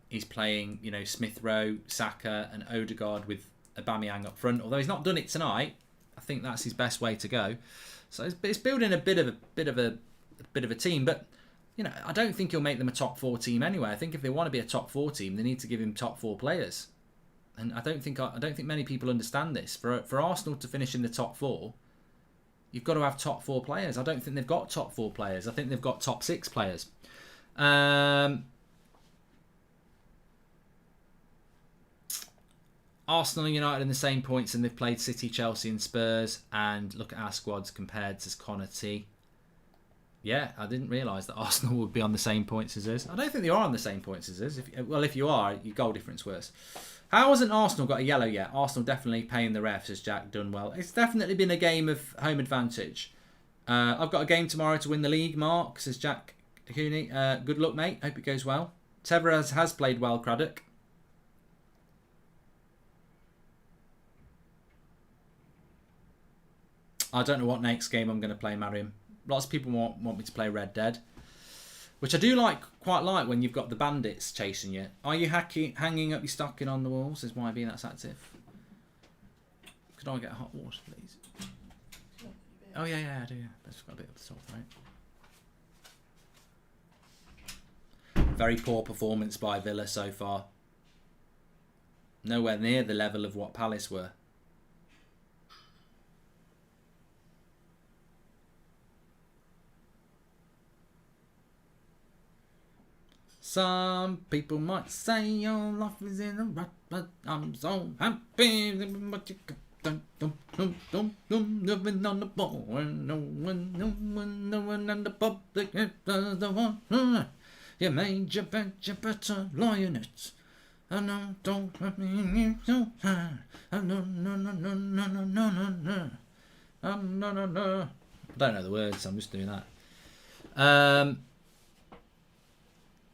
He's playing, Smith Rowe, Saka, and Odegaard with Aubameyang up front. Although he's not done it tonight, I think that's his best way to go. So it's building a bit of a team. But I don't think he'll make them a top 4 team anyway. I think if they want to be a top 4 team, they need to give him top 4 players. And I don't think many people understand this. For Arsenal to finish in the top 4. You've got to have top 4 players. I don't think they've got top 4 players. I think they've got top 6 players. Arsenal and United in the same points, and they've played City, Chelsea and Spurs. And look at our squads compared to Connor T. Yeah, I didn't realise that Arsenal would be on the same points as us. I don't think they are on the same points as us. If you are, your goal difference worse. How hasn't Arsenal got a yellow yet? Arsenal definitely paying the refs, as Jack done well. It's definitely been a game of home advantage. I've got a game tomorrow to win the league, Mark, says Jack Cooney. Good luck, mate. Hope it goes well. Tevez has played well, Craddock. I don't know what next game I'm going to play, Mariam. Lots of people want me to play Red Dead. Which I do quite like when you've got the bandits chasing you. Are you hanging up your stocking on the wall? Says YB, that's active. Could I get hot water, please? Oh, yeah, I do. I've just got a bit of the salt, right? Very poor performance by Villa so far. Nowhere near the level of what Palace were. Some people might say your life is in a rut, but I'm so happy. But you living on the ball, no one, and the public does the one. You made your bed, you better lie in it. I know, don't let me so high. No. I don't know the words, I'm just doing that.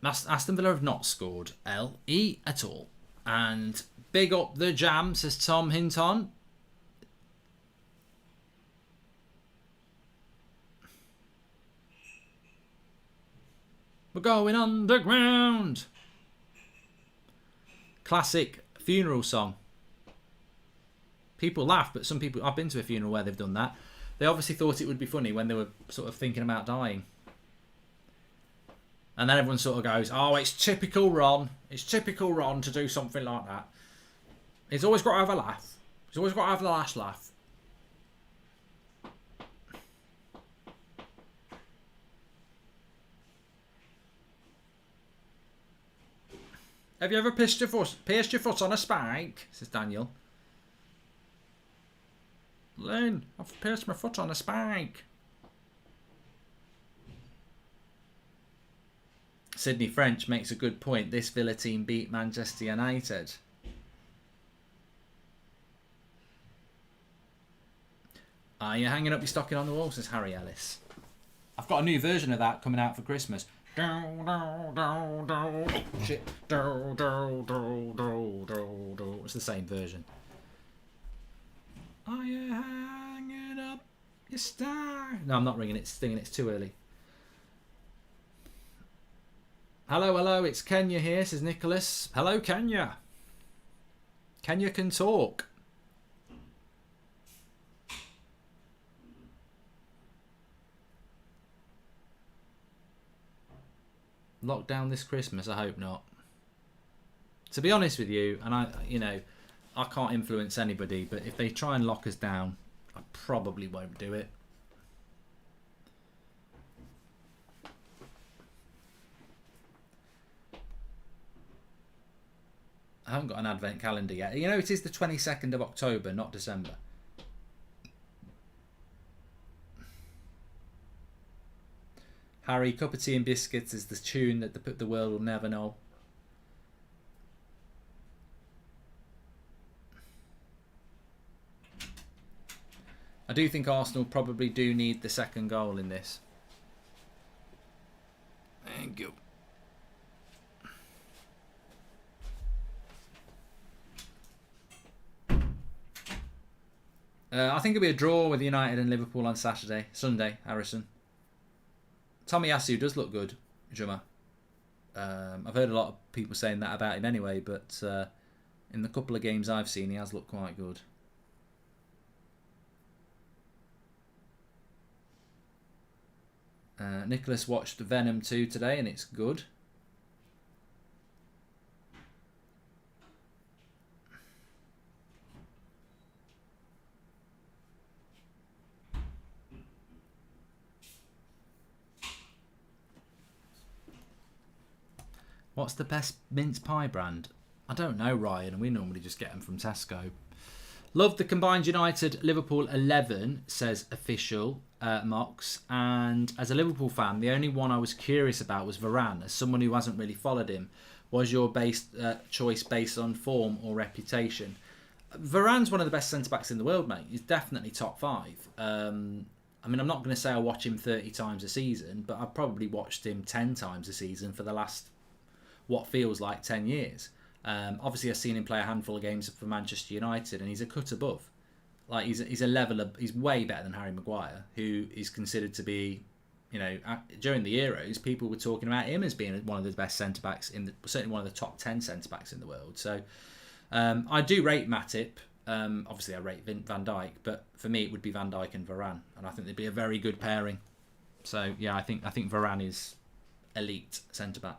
Aston Villa have not scored LE at all. And big up the jam, says Tom Hinton. We're going underground. Classic funeral song. People laugh, but some people... I've been to a funeral where they've done that. They obviously thought it would be funny when they were sort of thinking about dying. And then everyone sort of goes, oh, it's typical Ron. It's typical Ron to do something like that. He's always got to have a laugh. He's always got to have the last laugh. Have you ever pierced your foot on a spike? Says Daniel. Lynn, I've pierced my foot on a spike. Sydney French makes a good point. This Villa team beat Manchester United. Are you hanging up your stocking on the wall? Says Harry Ellis. I've got a new version of that coming out for Christmas. Oh, shit. It's the same version. Are you hanging up your star? No, I'm not ringing it, singing. It's too early. Hello, it's Kenya here, says Nicholas. Hello, Kenya. Kenya can talk. Lockdown this Christmas? I hope not. To be honest with you, and I can't influence anybody, but if they try and lock us down, I probably won't do it. I haven't got an advent calendar yet. You know, it is the 22nd of October, not December. Harry, cup of tea and biscuits is the tune that the world will never know. I do think Arsenal probably do need the second goal in this. Thank you. I think it'll be a draw with United and Liverpool on Sunday, Harrison. Tomiyasu does look good, Juma. I've heard a lot of people saying that about him anyway, but in the couple of games I've seen, he has looked quite good. Nicholas watched Venom 2 today, and it's good. What's the best mince pie brand? I don't know, Ryan. We normally just get them from Tesco. Love the combined United Liverpool 11, says official Mox. And as a Liverpool fan, the only one I was curious about was Varane. As someone who hasn't really followed him, was your choice based on form or reputation? Varane's one of the best centre-backs in the world, mate. He's definitely top 5. I mean, I'm not going to say I watch him 30 times a season, but I've probably watched him 10 times a season for the last, what feels like 10 years. Obviously, I've seen him play a handful of games for Manchester United, and he's a cut above. Like he's a level of, he's way better than Harry Maguire, who is considered to be, during the Euros, people were talking about him as being one of the best centre backs certainly one of the top 10 centre backs in the world. So I do rate Matip. Obviously, I rate Van Dijk, but for me, it would be Van Dijk and Varane, and I think they'd be a very good pairing. So yeah, I think Varane is elite centre back.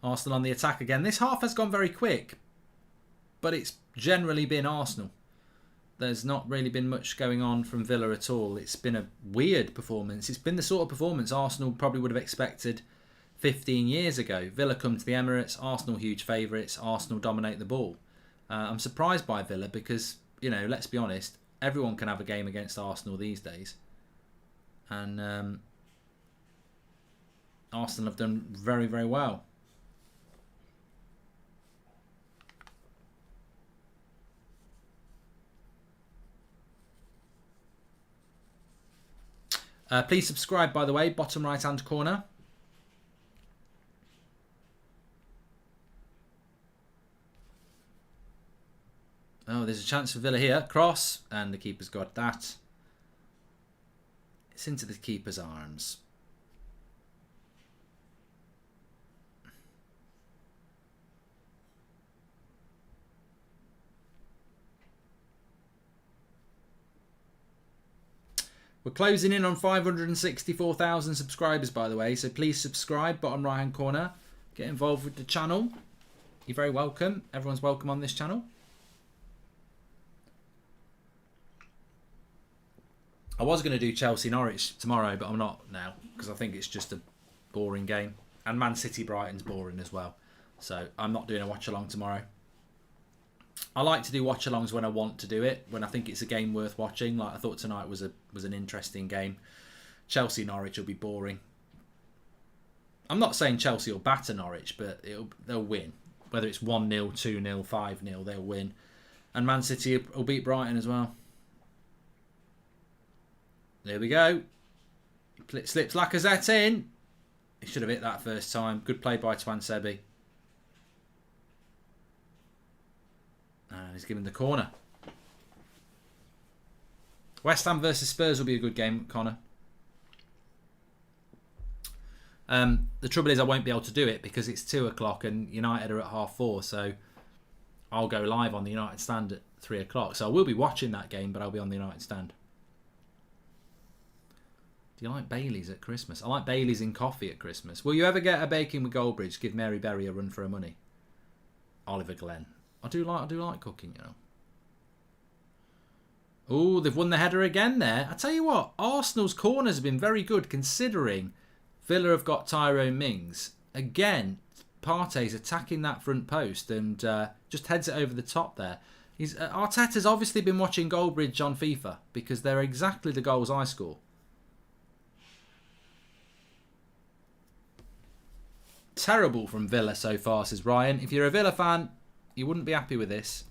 Arsenal on the attack again. This half has gone very quick, but it's generally been Arsenal. There's not really been much going on from Villa at all. It's been a weird performance. It's been the sort of performance Arsenal probably would have expected 15 years ago. Villa come to the Emirates, Arsenal huge favourites, Arsenal dominate the ball. I'm surprised by Villa because, let's be honest, everyone can have a game against Arsenal these days. And Arsenal have done very, very well. Please subscribe, by the way, bottom right hand corner. Oh, there's a chance for Villa here. Cross, and the keeper's got that. It's into the keeper's arms. We're closing in on 564,000 subscribers, by the way, so please subscribe, bottom right hand corner. Get involved with the channel. You're very welcome. Everyone's welcome on this channel. I was going to do Chelsea-Norwich tomorrow, but I'm not now, because I think it's just a boring game. And Man City-Brighton's boring as well. So I'm not doing a watch-along tomorrow. I like to do watch-alongs when I want to do it, when I think it's a game worth watching. Like I thought tonight was an interesting game. Chelsea-Norwich will be boring. I'm not saying Chelsea will batter Norwich, but they'll win. Whether it's 1-0, 2-0, 5-0, they'll win. And Man City will beat Brighton as well. There we go. Slips Lacazette in. He should have hit that first time. Good play by Twansebi. And he's given the corner. West Ham versus Spurs will be a good game, Connor. The trouble is I won't be able to do it because it's 2 o'clock and United are at 4:30. So I'll go live on the United stand at 3 o'clock. So I will be watching that game, but I'll be on the United stand. Do you like Baileys at Christmas? I like Baileys in coffee at Christmas. Will you ever get a baking with Goldbridge? Give Mary Berry a run for her money. Oliver Glenn. I do like cooking, you know. Oh, they've won the header again there. I tell you what, Arsenal's corners have been very good considering Villa have got Tyrone Mings. Again, Partey's attacking that front post and just heads it over the top there. Arteta's obviously been watching Goldbridge on FIFA because they're exactly the goals I score. Terrible from Villa so far, says Ryan. If you're a Villa fan, you wouldn't be happy with this.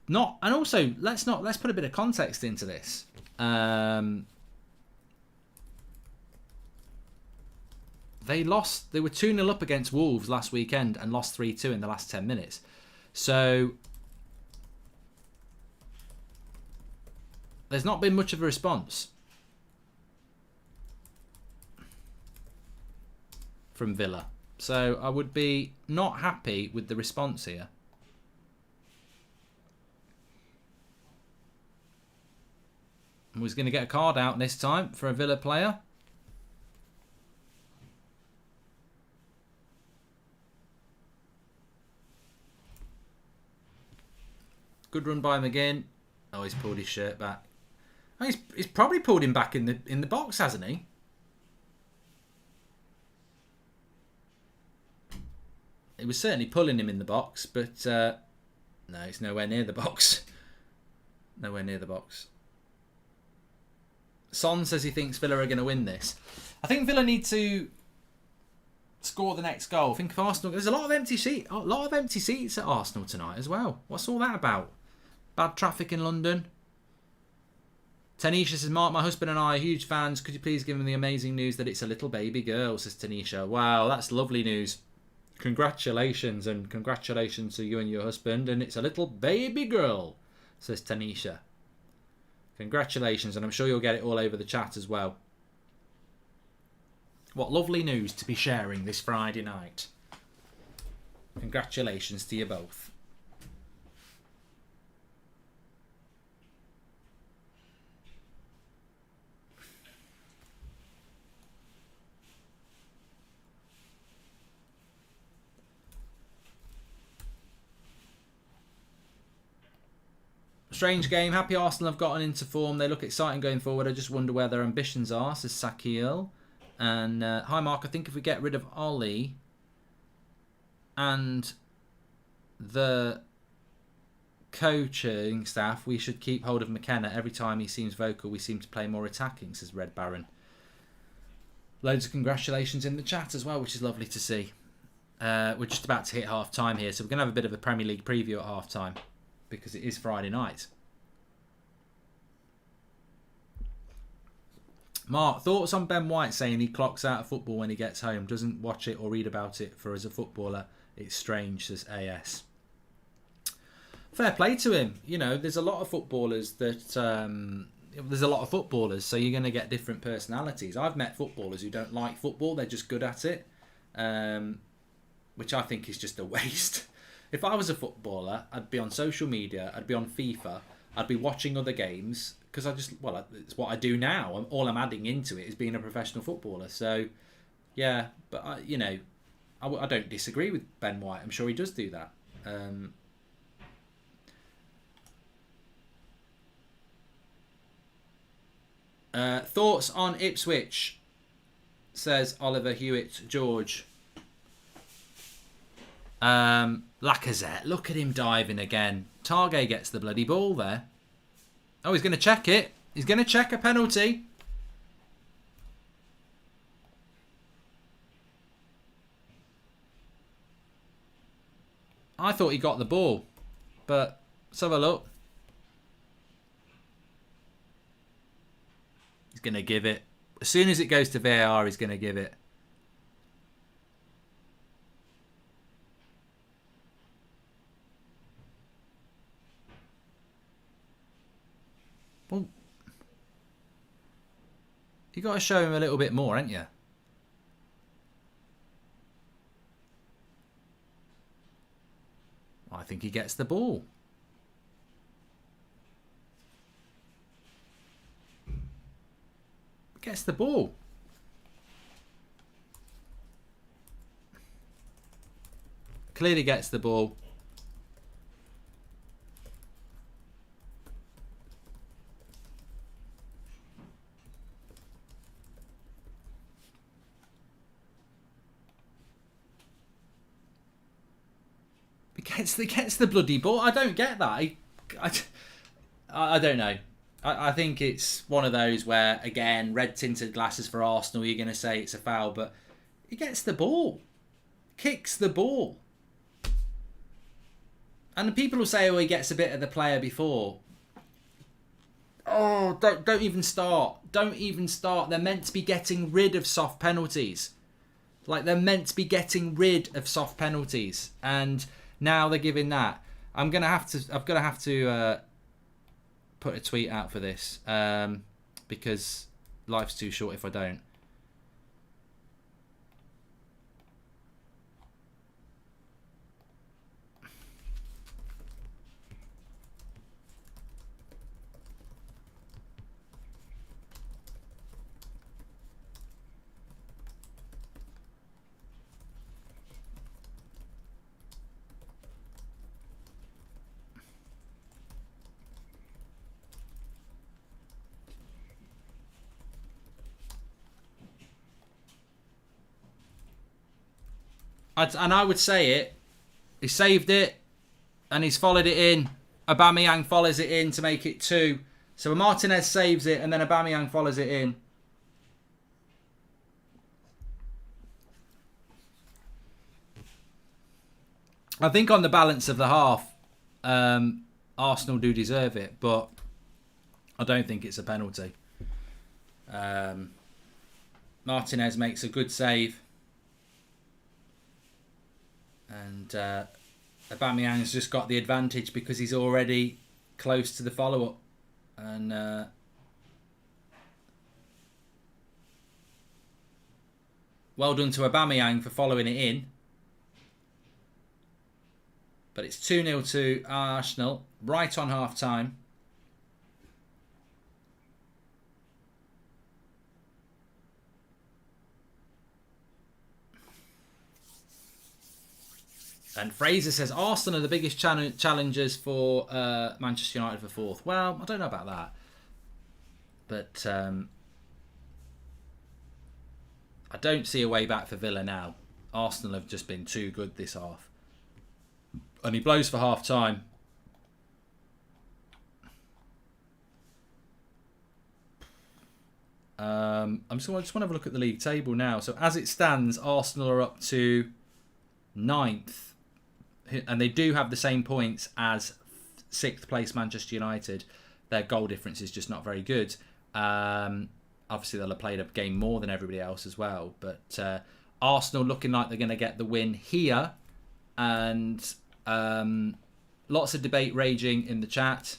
And also let's put a bit of context into this. They lost. They were 2-0 up against Wolves last weekend and lost 3-2 in the last 10 minutes. So there's not been much of a response from Villa. So I would be not happy with the response here. I was going to get a card out this time for a Villa player. Good run by McGinn. Oh, he's pulled his shirt back. Oh, he's probably pulled him back in the box, hasn't he? It was certainly pulling him in the box, but no, it's nowhere near the box. Nowhere near the box. Son says he thinks Villa are going to win this. I think Villa need to score the next goal. I think if Arsenal, there's a lot of empty seats at Arsenal tonight as well. What's all that about? Bad traffic in London. Tanisha says, Mark, my husband and I are huge fans. Could you please give him the amazing news that it's a little baby girl, says Tanisha. Wow, that's lovely news. Congratulations, and congratulations to you and your husband. And it's a little baby girl, says Tanisha. Congratulations, and I'm sure you'll get it all over the chat as well. What lovely news to be sharing this Friday night. Congratulations to you both. Strange game. Happy Arsenal have gotten into form. They look exciting going forward. I just wonder where their ambitions are, says Sakil. And hi Mark, I think if we get rid of Ollie and the coaching staff, we should keep hold of McKenna. Every time he seems vocal, we seem to play more attacking, says Red Baron. Loads of congratulations in the chat as well, which is lovely to see. We're just about to hit half time here, so we're going to have a bit of a Premier League preview at half time because it is Friday night. Mark, thoughts on Ben White saying he clocks out of football when he gets home, doesn't watch it or read about it, for as a footballer it's strange, says AS. Fair play to him. You know, there's a lot of footballers so you're going to get different personalities. I've met footballers who don't like football, they're just good at it, which I think is just a waste. If I was a footballer, I'd be on social media, I'd be on FIFA, I'd be watching other games, because it's what I do now. All I'm adding into it is being a professional footballer. So, yeah, but I don't disagree with Ben White. I'm sure he does do that. Thoughts on Ipswich, says Oliver Hewitt George. Lacazette, look at him diving again. Targay gets the bloody ball there. Oh, he's going to check it. He's going to check a penalty. I thought he got the ball, but let's have a look. He's going to give it. As soon as it goes to VAR, he's going to give it. Well, you got to show him a little bit more, ain't you? I think he gets the ball. Gets the ball. Clearly gets the ball. He gets the bloody ball. I don't get that. I don't know. I think it's one of those where, again, red tinted glasses for Arsenal. You're going to say it's a foul, but he gets the ball, kicks the ball, and the people will say, "Oh, he gets a bit of the player before." Oh, don't even start. Don't even start. They're meant to be getting rid of soft penalties. Like, they're meant to be getting rid of soft penalties, and now they're giving that. I'm gonna have to put a tweet out for this because life's too short if I don't. And I would say it. He saved it, and he's followed it in. Aubameyang follows it in to make it 2. So Martinez saves it, and then Aubameyang follows it in. I think on the balance of the half, Arsenal do deserve it, but I don't think it's a penalty. Martinez makes a good save. And Aubameyang's just got the advantage because he's already close to the follow-up. And well done to Aubameyang for following it in. But it's 2-0 to Arsenal, right on half-time. And Fraser says, Arsenal are the biggest challengers for Manchester United for 4th. Well, I don't know about that. But I don't see a way back for Villa now. Arsenal have just been too good this half. And he blows for half-time. I just want to have a look at the league table now. So as it stands, Arsenal are up to 9th. And they do have the same points as 6th place Manchester United. Their goal difference is just not very good. Obviously, they'll have played a game more than everybody else as well. But Arsenal looking like they're going to get the win here. And lots of debate raging in the chat.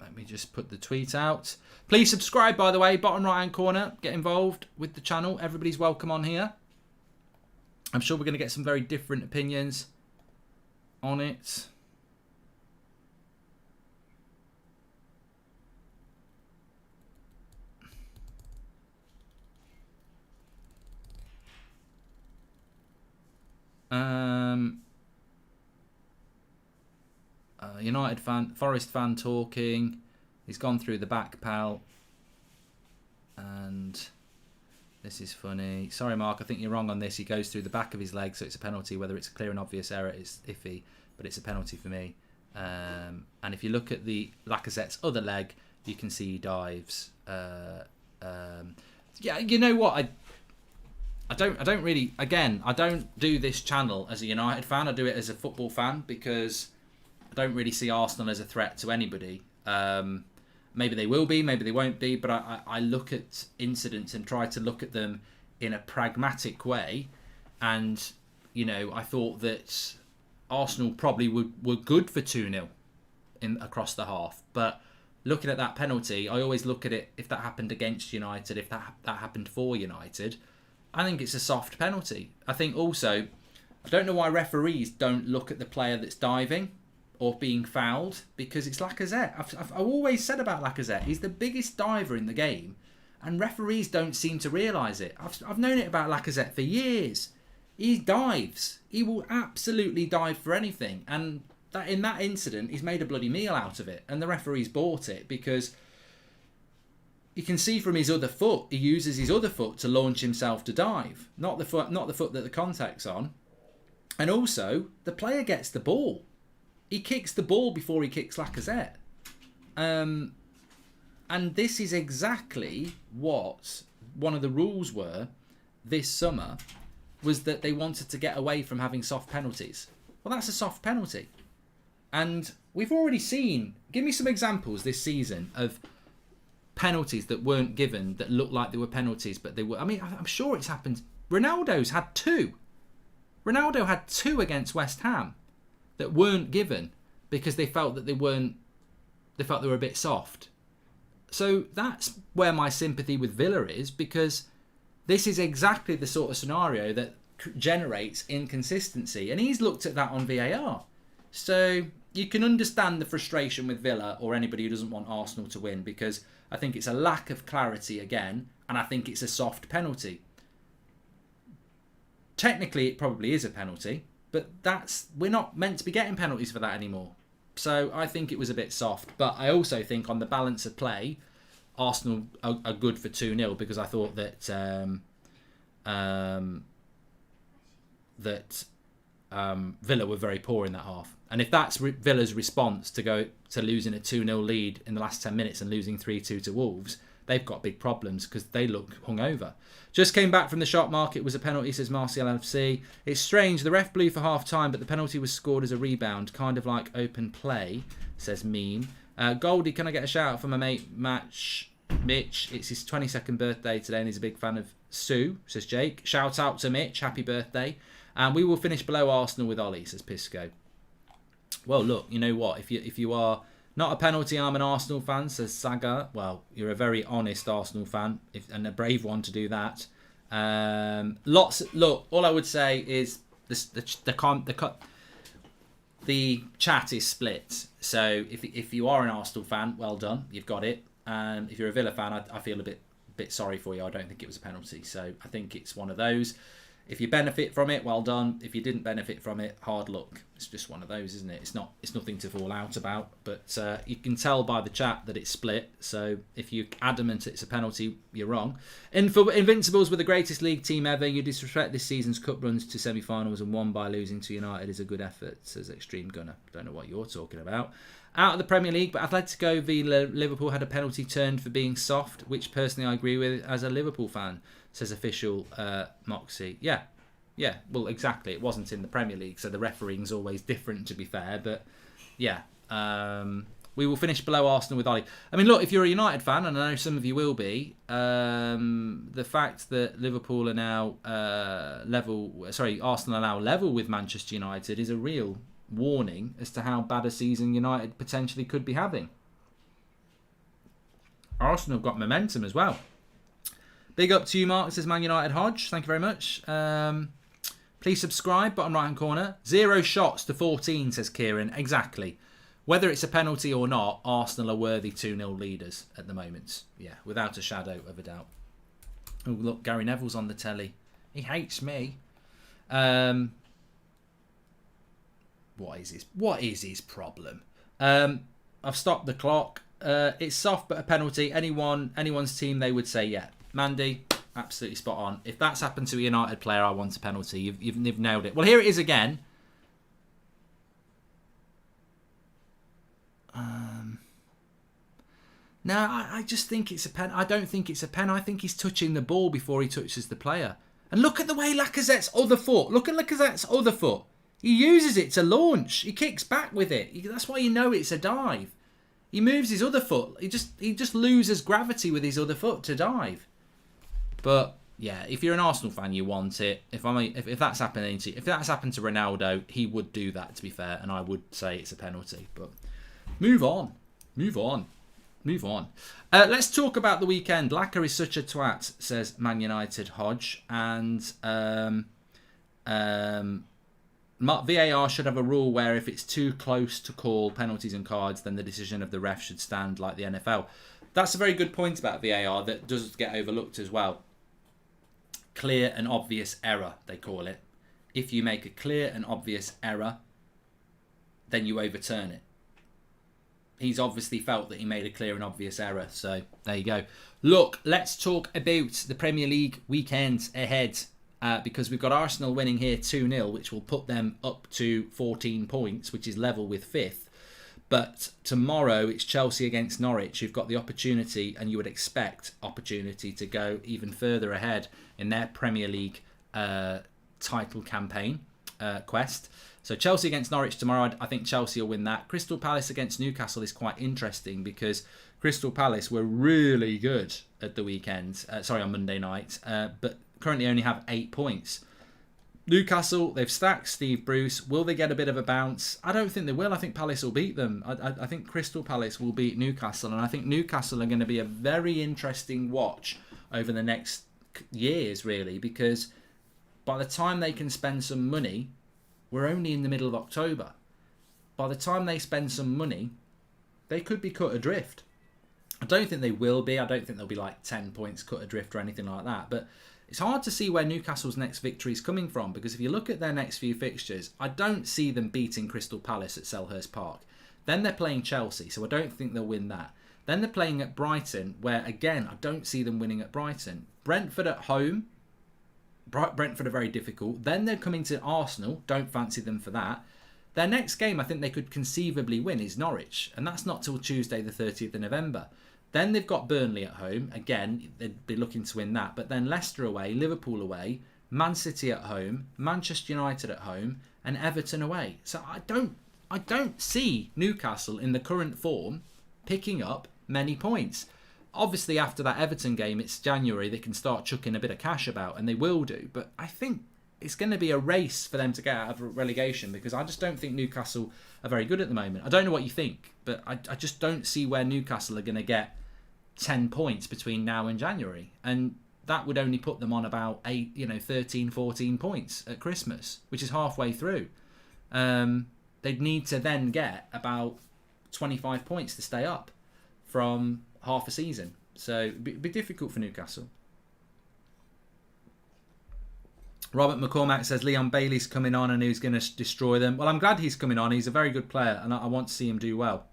Let me just put the tweet out. Please subscribe, by the way, bottom right hand corner. Get involved with the channel. Everybody's welcome on here. I'm sure we're going to get some very different opinions on it. United fan, Forest fan talking. He's gone through the back, pal. And this is funny. Sorry, Mark, I think you're wrong on this. He goes through the back of his leg, so it's a penalty. Whether it's a clear and obvious error is iffy, but it's a penalty for me. And if you look at the Lacazette's other leg, you can see he dives. Yeah, you know what? I don't really. Again, I don't do this channel as a United fan. I do it as a football fan because I don't really see Arsenal as a threat to anybody. Maybe they will be, maybe they won't be, but I look at incidents and try to look at them in a pragmatic way. And, you know, I thought that Arsenal probably were good for 2-0 across the half. But looking at that penalty, I always look at it if that happened against United, if that happened for United. I think it's a soft penalty. I think also, I don't know why referees don't look at the player that's diving or being fouled, because it's Lacazette. I've always said about Lacazette, he's the biggest diver in the game, and referees don't seem to realise it. I've known it about Lacazette for years. He dives. He will absolutely dive for anything. And that in that incident, he's made a bloody meal out of it. And the referees bought it because you can see from his other foot, he uses his other foot to launch himself to dive. Not the foot that the contact's on. And also, the player gets the ball. He kicks the ball before he kicks Lacazette. And this is exactly what one of the rules were this summer, was that they wanted to get away from having soft penalties. Well, that's a soft penalty. And we've already seen, give me some examples this season of penalties that weren't given that looked like they were penalties, but they were. I mean, I'm sure it's happened. Ronaldo's had 2. Ronaldo had 2 against West Ham that weren't given because they felt that they were a bit soft. So that's where my sympathy with Villa is, because this is exactly the sort of scenario that generates inconsistency. And he's looked at that on VAR. So you can understand the frustration with Villa or anybody who doesn't want Arsenal to win, because I think it's a lack of clarity again, and I think it's a soft penalty. Technically, it probably is a penalty, but we're not meant to be getting penalties for that anymore. So I think it was a bit soft. But I also think on the balance of play, Arsenal are good for 2-0, because I thought that Villa were very poor in that half. And if that's Villa's response to losing a 2-0 lead in the last 10 minutes and losing 3-2 to Wolves, they've got big problems because they look hungover. Just came back from the shop market, was a penalty, says Martial FC. It's strange, the ref blew for half time, but the penalty was scored as a rebound, kind of like open play, says Meme. Goldie, can I get a shout out for my mate Mitch? It's his 22nd birthday today and he's a big fan of Sue, says Jake. Shout out to Mitch, happy birthday. And we will finish below Arsenal with Ollie, says Pisco. Well, look, you know what? If you are not a penalty, I'm an Arsenal fan, says Saga. Well, you're a very honest Arsenal fan, and a brave one to do that. Look, all I would say is the chat is split. So if you are an Arsenal fan, well done, you've got it. And if you're a Villa fan, I feel a bit sorry for you. I don't think it was a penalty. So I think it's one of those. If you benefit from it, well done. If you didn't benefit from it, hard luck. It's just one of those, isn't it? It's nothing to fall out about. But you can tell by the chat that it's split. So if you're adamant it's a penalty, you're wrong. And for Invincibles were the greatest league team ever. You disrespect this season's cup runs to semi-finals and won by losing to United is a good effort, says Extreme Gunner. Don't know what you're talking about. Out of the Premier League, but Atletico v Liverpool had a penalty turned for being soft, which personally I agree with as a Liverpool fan, says official Moxie. Yeah, well, exactly. It wasn't in the Premier League, so the refereeing's always different, to be fair. But yeah, we will finish below Arsenal with Ollie. I mean, look, if you're a United fan, and I know some of you will be, the fact that Liverpool are now Arsenal are now level with Manchester United is a real warning as to how bad a season United potentially could be having. Arsenal have got momentum as well. Big up to you, Mark, says Man United Hodge. Thank you very much. Please subscribe, bottom right hand corner. 0 shots to 14, says Kieran. Exactly. Whether it's a penalty or not, Arsenal are worthy 2-0 leaders at the moment. Yeah, without a shadow of a doubt. Oh, look, Gary Neville's on the telly. He hates me. What is his problem? I've stopped the clock. It's soft but a penalty. Anyone's team, they would say yeah. Mandy, absolutely spot on. If that's happened to a United player, I want a penalty. You've nailed it. Well, here it is again. No, I just think it's a pen. I don't think it's a pen. I think he's touching the ball before he touches the player. And look at the way Lacazette's other foot. Look at Lacazette's other foot. He uses it to launch. He kicks back with it. That's why you know it's a dive. He moves his other foot. He just loses gravity with his other foot to dive. But yeah, if you're an Arsenal fan, you want it. If that's happened to Ronaldo, he would do that, to be fair, and I would say it's a penalty. But move on. Move on. Let's talk about the weekend. Lacquer is such a twat, says Man United Hodge. And VAR should have a rule where if it's too close to call penalties and cards, then the decision of the ref should stand like the NFL. That's a very good point about VAR that does get overlooked as well. Clear and obvious error, they call it. If you make a clear and obvious error, then you overturn it. He's obviously felt that he made a clear and obvious error. So there you go. Look, let's talk about the Premier League weekend ahead. Because we've got Arsenal winning here 2-0, which will put them up to 14 points, which is level with 5th. But tomorrow it's Chelsea against Norwich. You've got the opportunity, and you would expect opportunity to go even further ahead in their Premier League title campaign quest. So Chelsea against Norwich tomorrow, I think Chelsea will win that. Crystal Palace against Newcastle is quite interesting because Crystal Palace were really good at the weekend. On Monday night. But currently only have 8 points. Newcastle, they've stacked Steve Bruce. Will they get a bit of a bounce? I don't think they will. I think Palace will beat them. I think Crystal Palace will beat Newcastle. And I think Newcastle are going to be a very interesting watch over the next years, really. Because by the time they can spend some money, we're only in the middle of October. By the time they spend some money, they could be cut adrift. I don't think they will be. I don't think they'll be like 10 points cut adrift or anything like that. But it's hard to see where Newcastle's next victory is coming from, because if you look at their next few fixtures, I don't see them beating Crystal Palace at Selhurst Park. Then they're playing Chelsea, so I don't think they'll win that. Then they're playing at Brighton, where, again, I don't see them winning at Brighton. Brentford at home. Brentford are very difficult. Then they're coming to Arsenal. Don't fancy them for that. Their next game I think they could conceivably win is Norwich, and that's not till Tuesday the 30th of November. Then they've got Burnley at home. Again, they'd be looking to win that. But then Leicester away, Liverpool away, Man City at home, Manchester United at home, and Everton away. So I don't see Newcastle in the current form picking up many points. Obviously, after that Everton game, it's January, they can start chucking a bit of cash about, and they will do. But I think it's going to be a race for them to get out of relegation, because I just don't think Newcastle are very good at the moment. I don't know what you think, but I just don't see where Newcastle are going to get 10 points between now and January. And that would only put them on about 13, 14 points at Christmas, which is halfway through. They'd need to then get about 25 points to stay up from half a season. So it'd be difficult for Newcastle. Robert McCormack says Leon Bailey's coming on and he's going to destroy them. Well, I'm glad he's coming on. He's a very good player and I want to see him do well.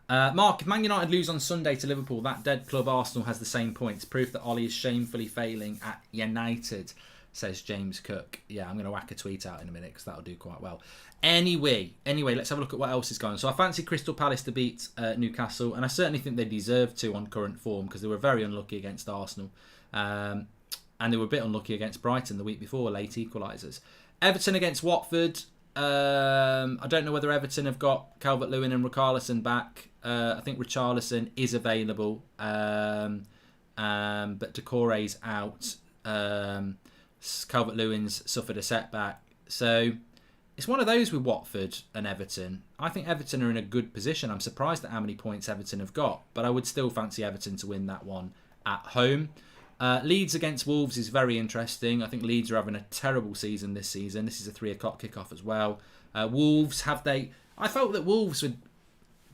Mark, if Man United lose on Sunday to Liverpool, that dead club Arsenal has the same points. Proof that Ollie is shamefully failing at United, says James Cook. Yeah, I'm going to whack a tweet out in a minute because that'll do quite well. Anyway, let's have a look at what else is going on. So I fancy Crystal Palace to beat Newcastle, and I certainly think they deserve to on current form because they were very unlucky against Arsenal. And they were a bit unlucky against Brighton the week before, late equalisers. Everton against Watford. I don't know whether Everton have got Calvert-Lewin and Richarlison back. I think Richarlison is available, but Doucouré's out. Calvert-Lewin's suffered a setback. So it's one of those with Watford and Everton. I think Everton are in a good position. I'm surprised at how many points Everton have got, but I would still fancy Everton to win that one at home. Leeds against Wolves is very interesting. I think Leeds are having a terrible season this season. This is a 3 o'clock kickoff as well. Wolves, I felt that Wolves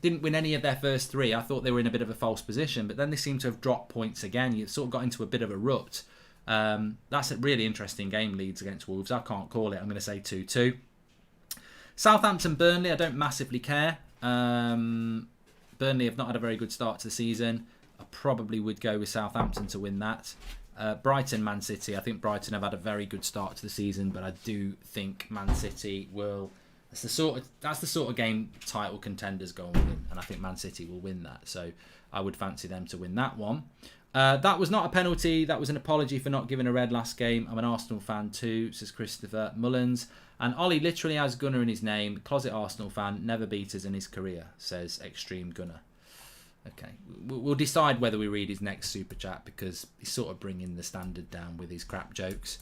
didn't win any of their first 3. I thought they were in a bit of a false position, but then they seem to have dropped points again. You sort of got into a bit of a rut. That's a really interesting game, Leeds against Wolves. I can't call it. I'm going to say 2-2. Southampton-Burnley, I don't massively care. Burnley have not had a very good start to the season. I probably would go with Southampton to win that. Brighton-Man City, I think Brighton have had a very good start to the season, but I do think Man City will... That's the sort of game title contenders go and win, and I think Man City will win that. So I would fancy them to win that one. That was not a penalty. That was an apology for not giving a red last game. I'm an Arsenal fan too, says Christopher Mullins. And Ollie literally has Gunner in his name. Closet Arsenal fan, never beat us in his career, says Extreme Gunner. Okay, we'll decide whether we read his next super chat because he's sort of bringing the standard down with his crap jokes.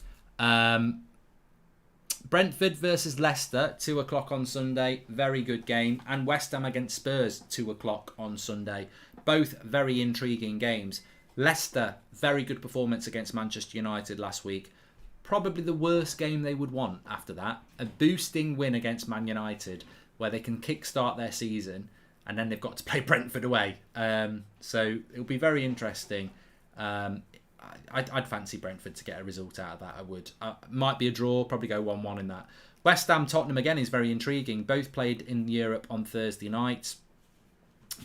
Brentford versus Leicester, 2 o'clock on Sunday. Very good game. And West Ham against Spurs, 2 o'clock on Sunday. Both very intriguing games. Leicester, very good performance against Manchester United last week. Probably the worst game they would want after that. A boosting win against Man United where they can kickstart their season, and then they've got to play Brentford away. So it'll be very interesting. I'd fancy Brentford to get a result out of that. I would. Might be a draw, probably go 1-1 in that. West Ham Tottenham again is very intriguing. Both played in Europe on Thursday night.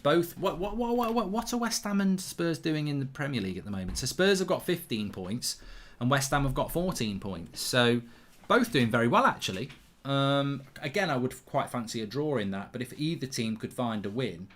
Both. What are West Ham and Spurs doing in the Premier League at the moment? So Spurs have got 15 points and West Ham have got 14 points. So both doing very well actually. Again, I would quite fancy a draw in that. But if either team could find a win,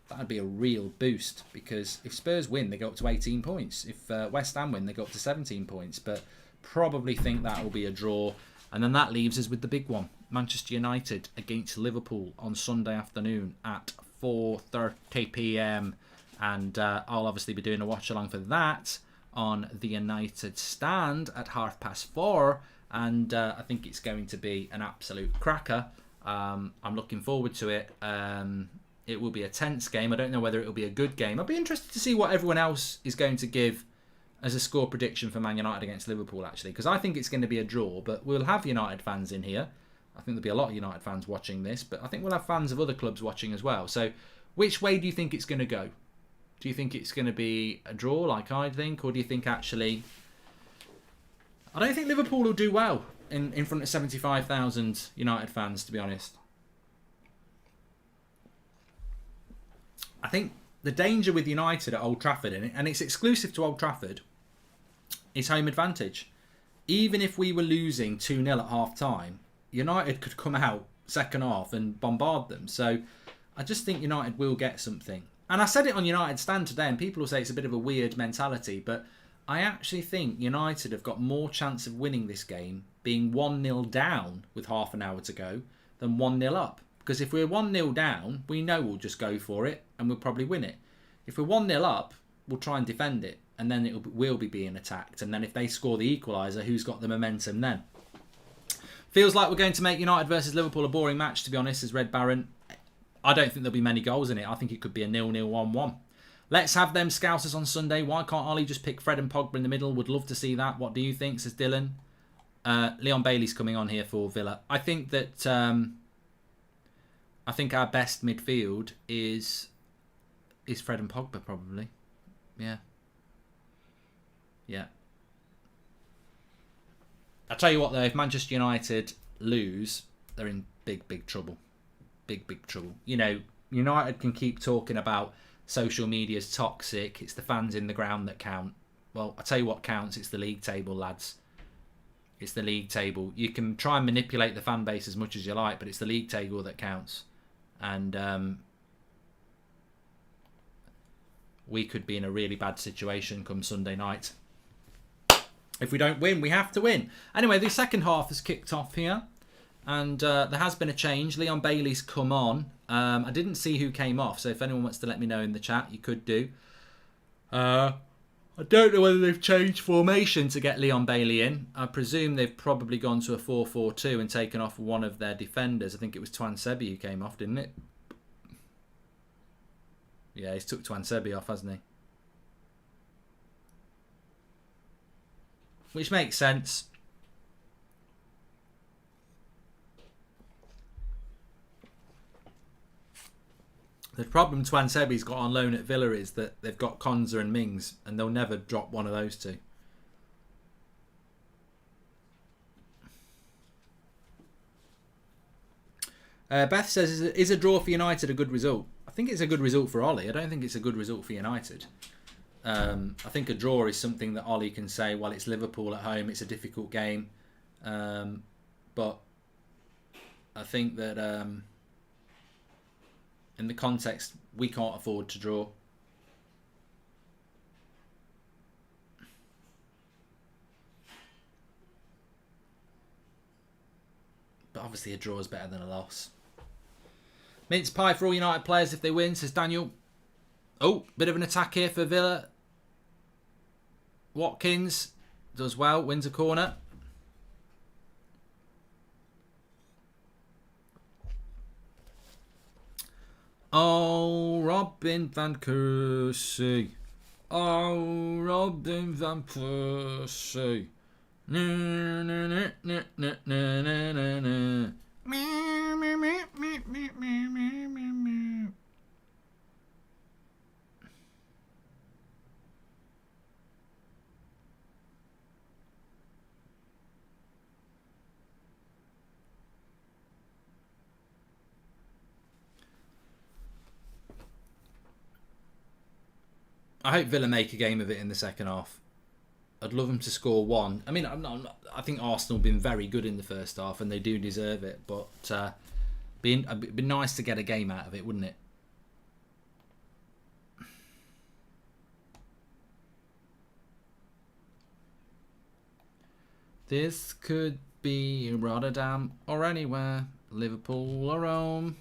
that'd be a real boost, because if Spurs win, they go up to 18 points. If West Ham win, they go up to 17 points. But probably think that will be a draw. And then that leaves us with the big one. Manchester United against Liverpool on Sunday afternoon at 4:30 p.m. And I'll obviously be doing a watch-along for that on the United stand at 4:30. And I think it's going to be an absolute cracker. I'm looking forward to it. It will be a tense game. I don't know whether it will be a good game. I'd be interested to see what everyone else is going to give as a score prediction for Man United against Liverpool, actually, because I think it's going to be a draw, but we'll have United fans in here. I think there'll be a lot of United fans watching this, but I think we'll have fans of other clubs watching as well. So which way do you think it's going to go? Do you think it's going to be a draw like I think, or do you think actually... I don't think Liverpool will do well in front of 75,000 United fans, to be honest. I think the danger with United at Old Trafford, and it's exclusive to Old Trafford, is home advantage. Even if we were losing 2-0 at half-time, United could come out second half and bombard them. So I just think United will get something. And I said it on United Stand today, and people will say it's a bit of a weird mentality, but I actually think United have got more chance of winning this game being 1-0 down with half an hour to go than 1-0 up. Because if we're 1-0 down, we know we'll just go for it and we'll probably win it. If we're 1-0 up, we'll try and defend it, and then we'll be being attacked. And then if they score the equaliser, who's got the momentum then? Feels like we're going to make United versus Liverpool a boring match, to be honest, as Red Baron. I don't think there'll be many goals in it. I think it could be a 0-0, 1-1. Let's have them Scousers on Sunday. Why can't Ollie just pick Fred and Pogba in the middle? Would love to see that. What do you think, says Dylan? Leon Bailey's coming on here for Villa. I think that... I think our best midfield is Fred and Pogba, probably. Yeah. I'll tell you what, though, if Manchester United lose, they're in big, big trouble. Big, big trouble. You know, United can keep talking about social media's toxic. It's the fans in the ground that count. Well, I'll tell you what counts. It's the league table, lads. It's the league table. You can try and manipulate the fan base as much as you like, but it's the league table that counts. And we could be in a really bad situation come Sunday night. If we don't win, we have to win. Anyway, the second half has kicked off here. And there has been a change. Leon Bailey's come on. I didn't see who came off, so if anyone wants to let me know in the chat, you could do. I don't know whether they've changed formation to get Leon Bailey in. I presume they've probably gone to a 4-4-2 and taken off one of their defenders. I think it was Twan Sebi who came off, didn't it? Yeah, he's took Twan Sebi off, hasn't he? Which makes sense. The problem Twan Sebi's got on loan at Villa is that they've got Konza and Mings, and they'll never drop one of those two. Beth says, is a draw for United a good result? I think it's a good result for Ollie. I don't think it's a good result for United. I think a draw is something that Ollie can say, well, it's Liverpool at home, it's a difficult game. But I think that... in the context, we can't afford to draw. But obviously a draw is better than a loss. Mince pie for all United players if they win, says Daniel. Oh, bit of an attack here for Villa. Watkins does well, wins a corner. Oh, Robin van Persie. Oh, Robin van Persie. Na, na, na, na, na, na, na, na. Meow, meow, meow, meow, meow, meow, meow, meow. I hope Villa make a game of it in the second half. I'd love them to score one. I mean, I think Arsenal have been very good in the first half, and they do deserve it. But it'd be nice to get a game out of it, wouldn't it? This could be Rotterdam or anywhere, Liverpool or Rome.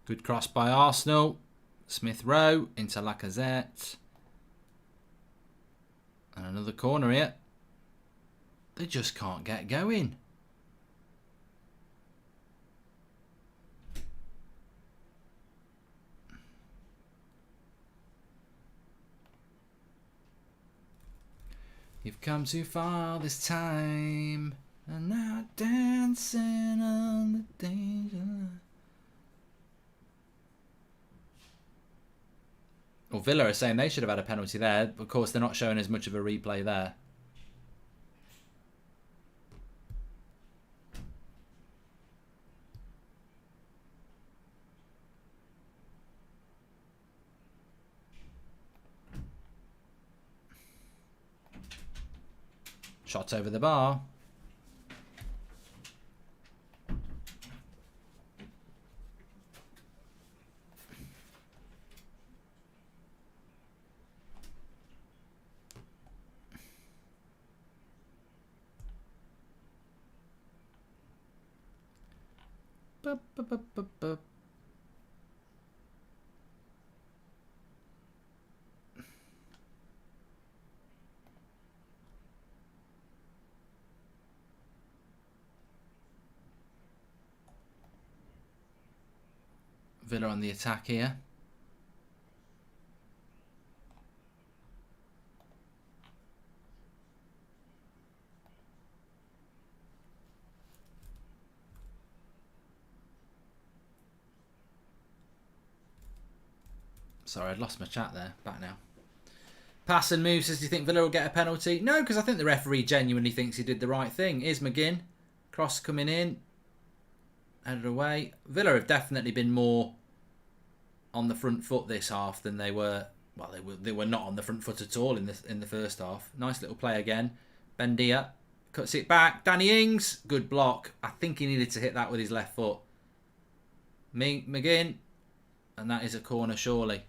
Good cross by Arsenal. Smith Rowe into Lacazette. And another corner here. They just can't get going. You've come too far this time. And now dancing on the danger. Well, Villa are saying they should have had a penalty there. Of course, they're not showing as much of a replay there. Shot over the bar. Villa on the attack here. Sorry, I'd lost my chat there. Back now. Pass and move says, do you think Villa will get a penalty? No, because I think the referee genuinely thinks he did the right thing. Here's McGinn. Cross coming in. Headed away. Villa have definitely been more on the front foot this half than they were. Well, they were not on the front foot at all in the first half. Nice little play again. Bendia cuts it back. Danny Ings, good block. I think he needed to hit that with his left foot. McGinn, and that is a corner surely.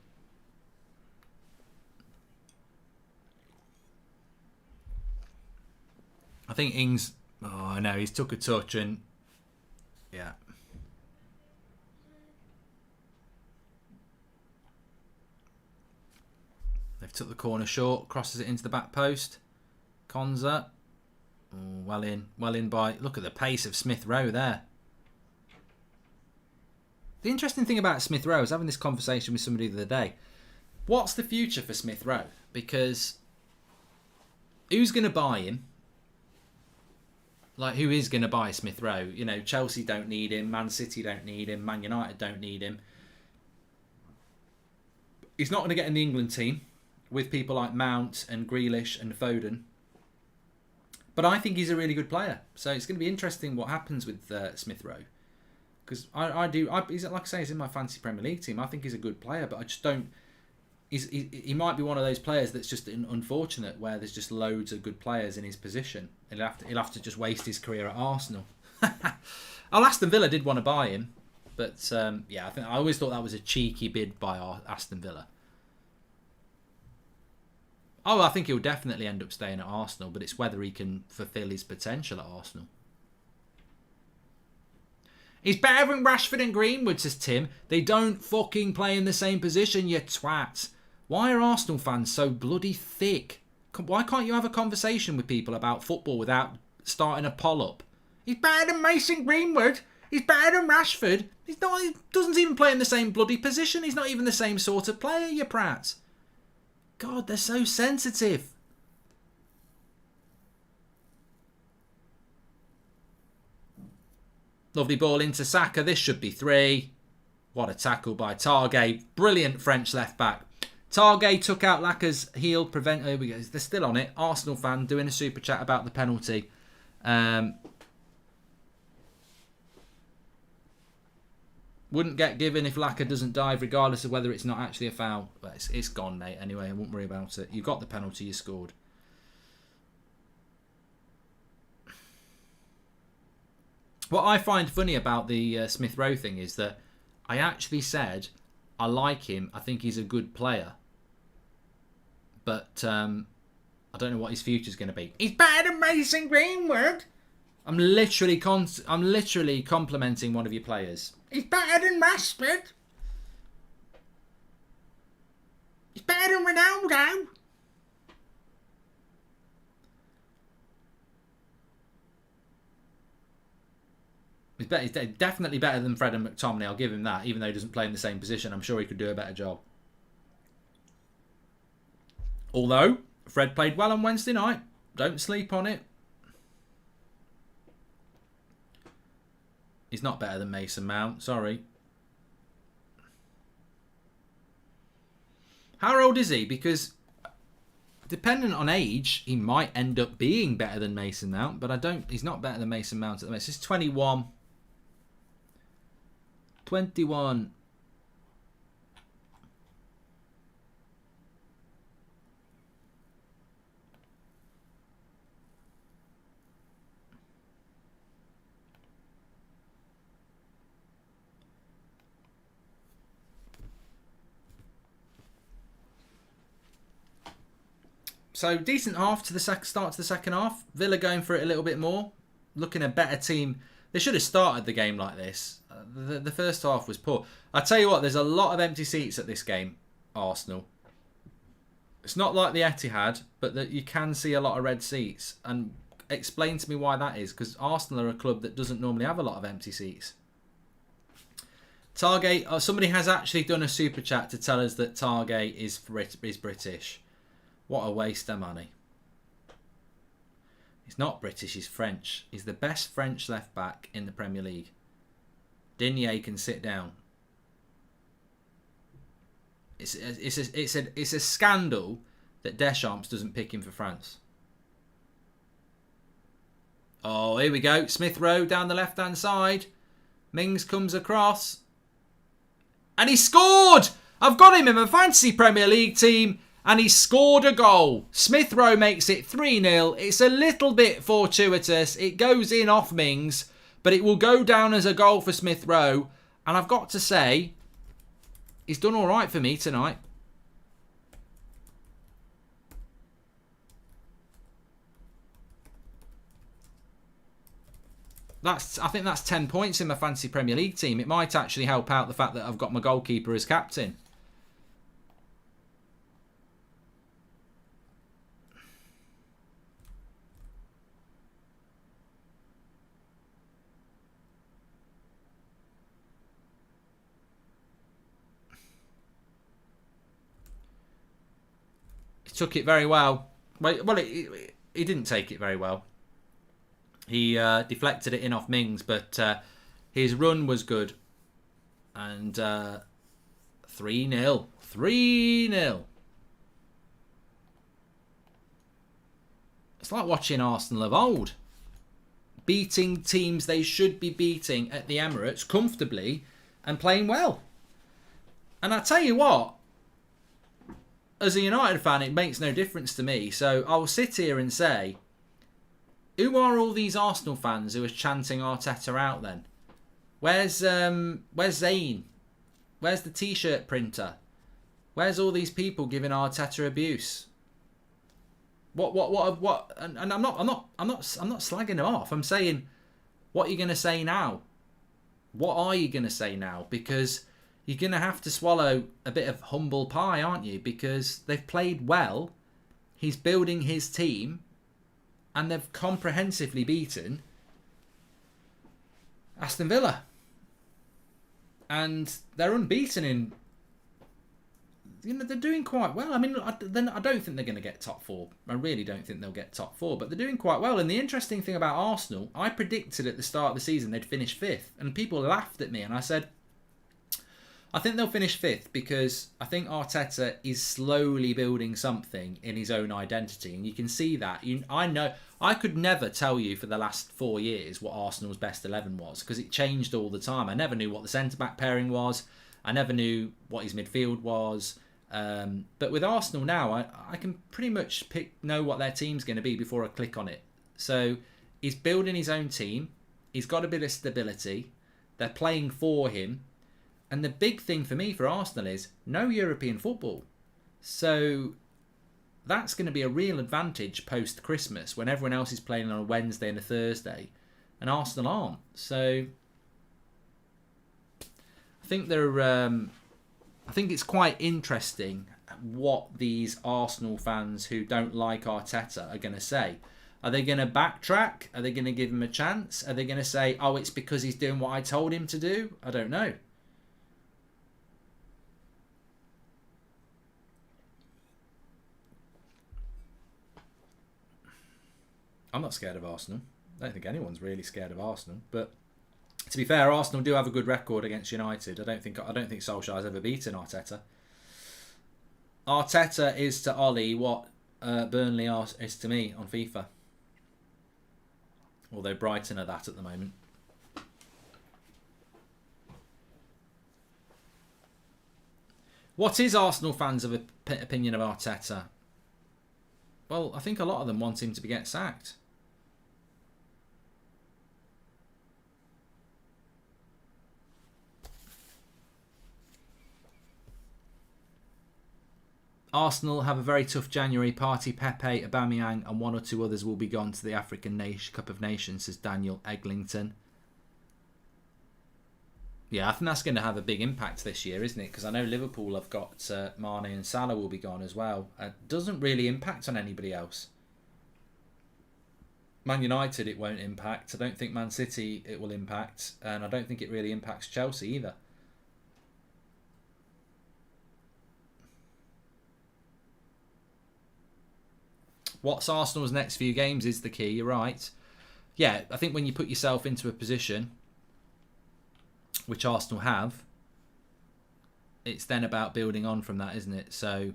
I think Ings. Oh no, he's took a touch and yeah. They've took the corner short, crosses it into the back post. Konza. Oh, well in by... Look at the pace of Smith Rowe there. The interesting thing about Smith Rowe, I was having this conversation with somebody the other day. What's the future for Smith Rowe? Because who's going to buy him? Like, who is going to buy Smith Rowe? You know, Chelsea don't need him. Man City don't need him. Man United don't need him. He's not going to get in the England team with people like Mount and Grealish and Foden. But I think he's a really good player. So it's going to be interesting what happens with Smith Rowe. Because he's, like I say, he's in my fantasy Premier League team. I think he's a good player, but I just don't... He might be one of those players that's just unfortunate, where there's just loads of good players in his position. He'll have to just waste his career at Arsenal. Aston Villa did want to buy him, But yeah, I always thought that was a cheeky bid by Aston Villa. Oh, I think he'll definitely end up staying at Arsenal, but it's whether he can fulfil his potential at Arsenal. He's better than Rashford and Greenwood, says Tim. They don't fucking play in the same position, you twat. Why are Arsenal fans so bloody thick? Why can't you have a conversation with people about football without starting a poll up? He's better than Mason Greenwood. He's better than Rashford. He doesn't even play in the same bloody position. He's not even the same sort of player, you prat. God, they're so sensitive. Lovely ball into Saka. This should be 3. What a tackle by Targay. Brilliant French left-back. Targay took out Laka's heel. Here we go. They're still on it. Arsenal fan doing a super chat about the penalty. Wouldn't get given if Laka doesn't dive, regardless of whether it's not actually a foul. But it's gone, mate. Anyway, I won't worry about it. You got the penalty, you scored. What I find funny about the Smith Rowe thing is that I actually said I like him. I think he's a good player. But I don't know what his future's going to be. He's better than Mason Greenwood. I'm literally complimenting one of your players. He's better than Rashford. He's better than Ronaldo. He's definitely better than Fred and McTominay. I'll give him that. Even though he doesn't play in the same position, I'm sure he could do a better job. Although, Fred played well on Wednesday night. Don't sleep on it. He's not better than Mason Mount. Sorry. How old is he? Because dependent on age, he might end up being better than Mason Mount. But he's not better than Mason Mount at the moment. He's 21. 21. So decent half to the start to the second half. Villa going for it a little bit more, looking a better team. They should have started the game like this. The first half was poor. I tell you what, there's a lot of empty seats at this game, Arsenal. It's not like the Etihad, but that you can see a lot of red seats. And explain to me why that is, because Arsenal are a club that doesn't normally have a lot of empty seats. Targay, somebody has actually done a super chat to tell us that Targay is British. What a waste of money. He's not British, he's French. He's the best French left back in the Premier League. Digne can sit down. It's a scandal that Deschamps doesn't pick him for France. Oh, here we go. Smith Rowe down the left-hand side. Mings comes across. And he scored! I've got him in my fantasy Premier League team. And he scored a goal. Smith Rowe makes it 3-0. It's a little bit fortuitous. It goes in off Mings. But it will go down as a goal for Smith Rowe. And I've got to say, he's done all right for me tonight. I think that's 10 points in my fantasy Premier League team. It might actually help out the fact that I've got my goalkeeper as captain. Took it very well. Well, he didn't take it very well. He deflected it in off Mings, but his run was good. And 3-0. 3-0. It's like watching Arsenal of old. Beating teams they should be beating at the Emirates comfortably and playing well. And I tell you what, as a United fan, it makes no difference to me. So I'll sit here and say, who are all these Arsenal fans who are chanting Arteta out then? Where's Zayn? Where's the T-shirt printer? Where's all these people giving Arteta abuse? What? And I'm not slagging him off. I'm saying, what are you going to say now? What are you going to say now? Because you're going to have to swallow a bit of humble pie, aren't you? Because they've played well. He's building his team. And they've comprehensively beaten Aston Villa. And they're unbeaten in... they're doing quite well. I mean, I don't think they're going to get top four. I really don't think they'll get top four. But they're doing quite well. And the interesting thing about Arsenal, I predicted at the start of the season they'd finish fifth. And people laughed at me. And I said, I think they'll finish fifth because I think Arteta is slowly building something in his own identity. And you can see that. I know I could never tell you for the last 4 years what Arsenal's best 11 was because it changed all the time. I never knew what the centre-back pairing was. I never knew what his midfield was. But with Arsenal now, I can pretty much know what their team's going to be before I click on it. So he's building his own team. He's got a bit of stability. They're playing for him. And the big thing for me for Arsenal is no European football. So that's going to be a real advantage post-Christmas when everyone else is playing on a Wednesday and a Thursday and Arsenal aren't. So I think I think it's quite interesting what these Arsenal fans who don't like Arteta are going to say. Are they going to backtrack? Are they going to give him a chance? Are they going to say, oh, it's because he's doing what I told him to do? I don't know. I'm not scared of Arsenal. I don't think anyone's really scared of Arsenal. But to be fair, Arsenal do have a good record against United. I don't think Solskjaer's ever beaten Arteta. Arteta is to Ollie what Burnley is to me on FIFA. Although Brighton are that at the moment. What is Arsenal fans' opinion of Arteta? Well, I think a lot of them want him to get sacked. Arsenal have a very tough January. Partey, Pepe, Aubameyang and one or two others will be gone to the African Cup of Nations, says Daniel Eglinton. Yeah, I think that's going to have a big impact this year, isn't it? Because I know Liverpool have got Mane and Salah will be gone as well. It doesn't really impact on anybody else. Man United it won't impact. I don't think Man City it will impact. And I don't think it really impacts Chelsea either. What's Arsenal's next few games is the key, you're right. Yeah, I think when you put yourself into a position, which Arsenal have, it's then about building on from that, isn't it? So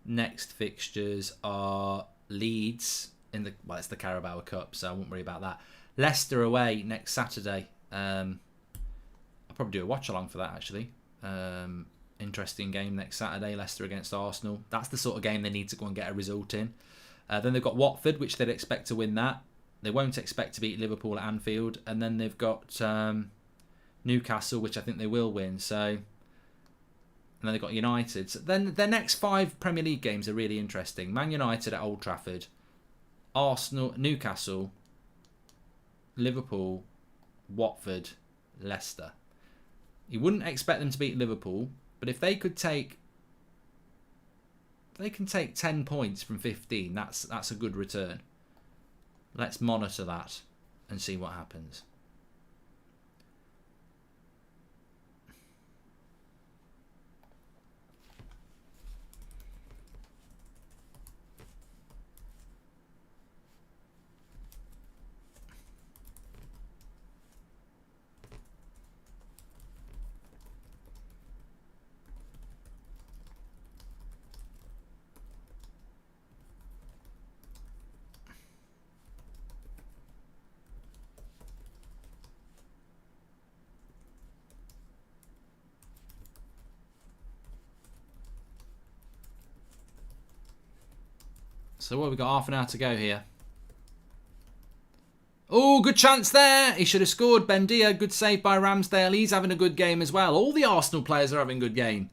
next fixtures are Leeds it's the Carabao Cup, so I won't worry about that. Leicester away next Saturday. I'll probably do a watch-along for that, actually. Interesting game next Saturday, Leicester against Arsenal. That's the sort of game they need to go and get a result in. Then they've got Watford, which they'd expect to win that. They won't expect to beat Liverpool at Anfield. And then they've got Newcastle, which I think they will win. So, and then they've got United. So then their next 5 Premier League games are really interesting. Man United at Old Trafford, Arsenal, Newcastle, Liverpool, Watford, Leicester. You wouldn't expect them to beat Liverpool, but if they could take... they can take 10 points from 15. That's a good return. Let's monitor that and see what happens. So what, we've got half an hour to go here. Oh, good chance there. He should have scored. Bendia, good save by Ramsdale. He's having a good game as well. All the Arsenal players are having good games.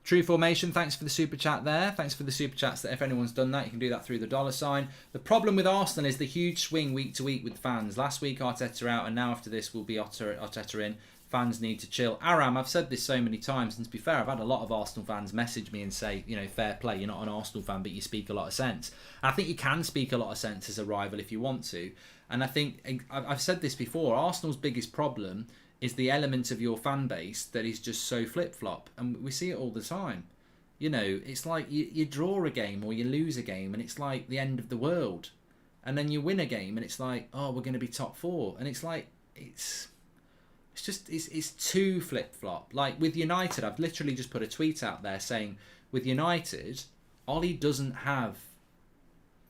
True Formation, thanks for the super chat there. Thanks for the super chats. That if anyone's done that, you can do that through the $sign. The problem with Arsenal is the huge swing week to week with fans. Last week Arteta out, and now after this will be Arteta in. Fans need to chill. Aram, I've said this so many times, and to be fair, I've had a lot of Arsenal fans message me and say, fair play, you're not an Arsenal fan, but you speak a lot of sense. And I think you can speak a lot of sense as a rival if you want to. And I think, I've said this before, Arsenal's biggest problem is the element of your fan base that is just so flip-flop. And we see it all the time. It's like you draw a game or you lose a game and it's like the end of the world. And then you win a game and it's like, oh, we're going to be top 4. And it's like, it's too flip-flop. Like with United, I've literally just put a tweet out there saying, with United, Ollie doesn't have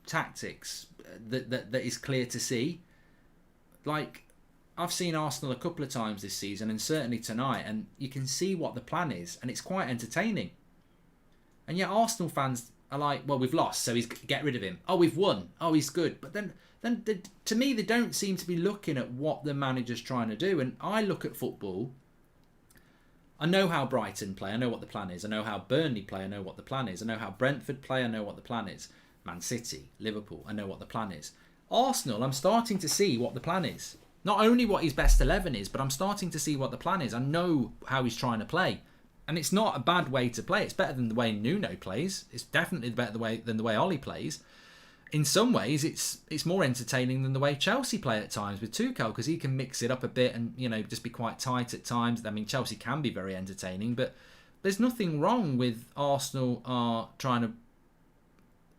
tactics that is clear to see. Like, I've seen Arsenal a couple of times this season, and certainly tonight, and you can see what the plan is, and it's quite entertaining. And yet Arsenal fans are like, well, we've lost, so get rid of him. Oh, we've won. Oh, he's good. But then to me, they don't seem to be looking at what the manager's trying to do. And I look at football. I know how Brighton play. I know what the plan is. I know how Burnley play. I know what the plan is. I know how Brentford play. I know what the plan is. Man City, Liverpool, I know what the plan is. Arsenal, I'm starting to see what the plan is. Not only what his best 11 is, but I'm starting to see what the plan is. I know how he's trying to play. And it's not a bad way to play. It's better than the way Nuno plays. It's definitely better than the way Ollie plays. In some ways, it's more entertaining than the way Chelsea play at times with Tuchel, because he can mix it up a bit and, just be quite tight at times. I mean, Chelsea can be very entertaining, but there's nothing wrong with Arsenal trying to...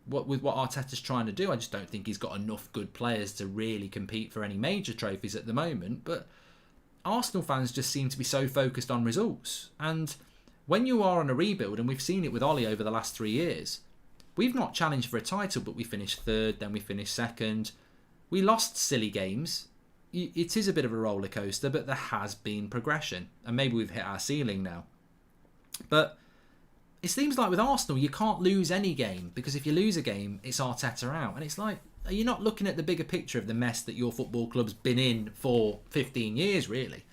with what Arteta's trying to do. I just don't think he's got enough good players to really compete for any major trophies at the moment. But Arsenal fans just seem to be so focused on results. And when you are on a rebuild, and we've seen it with Ollie over the last 3 years, we've not challenged for a title, but we finished 3rd, then we finished 2nd. We lost silly games. It is a bit of a roller coaster, but there has been progression. And maybe we've hit our ceiling now. But it seems like with Arsenal, you can't lose any game, because if you lose a game, it's Arteta out. And it's like, are you not looking at the bigger picture of the mess that your football club's been in for 15 years, really?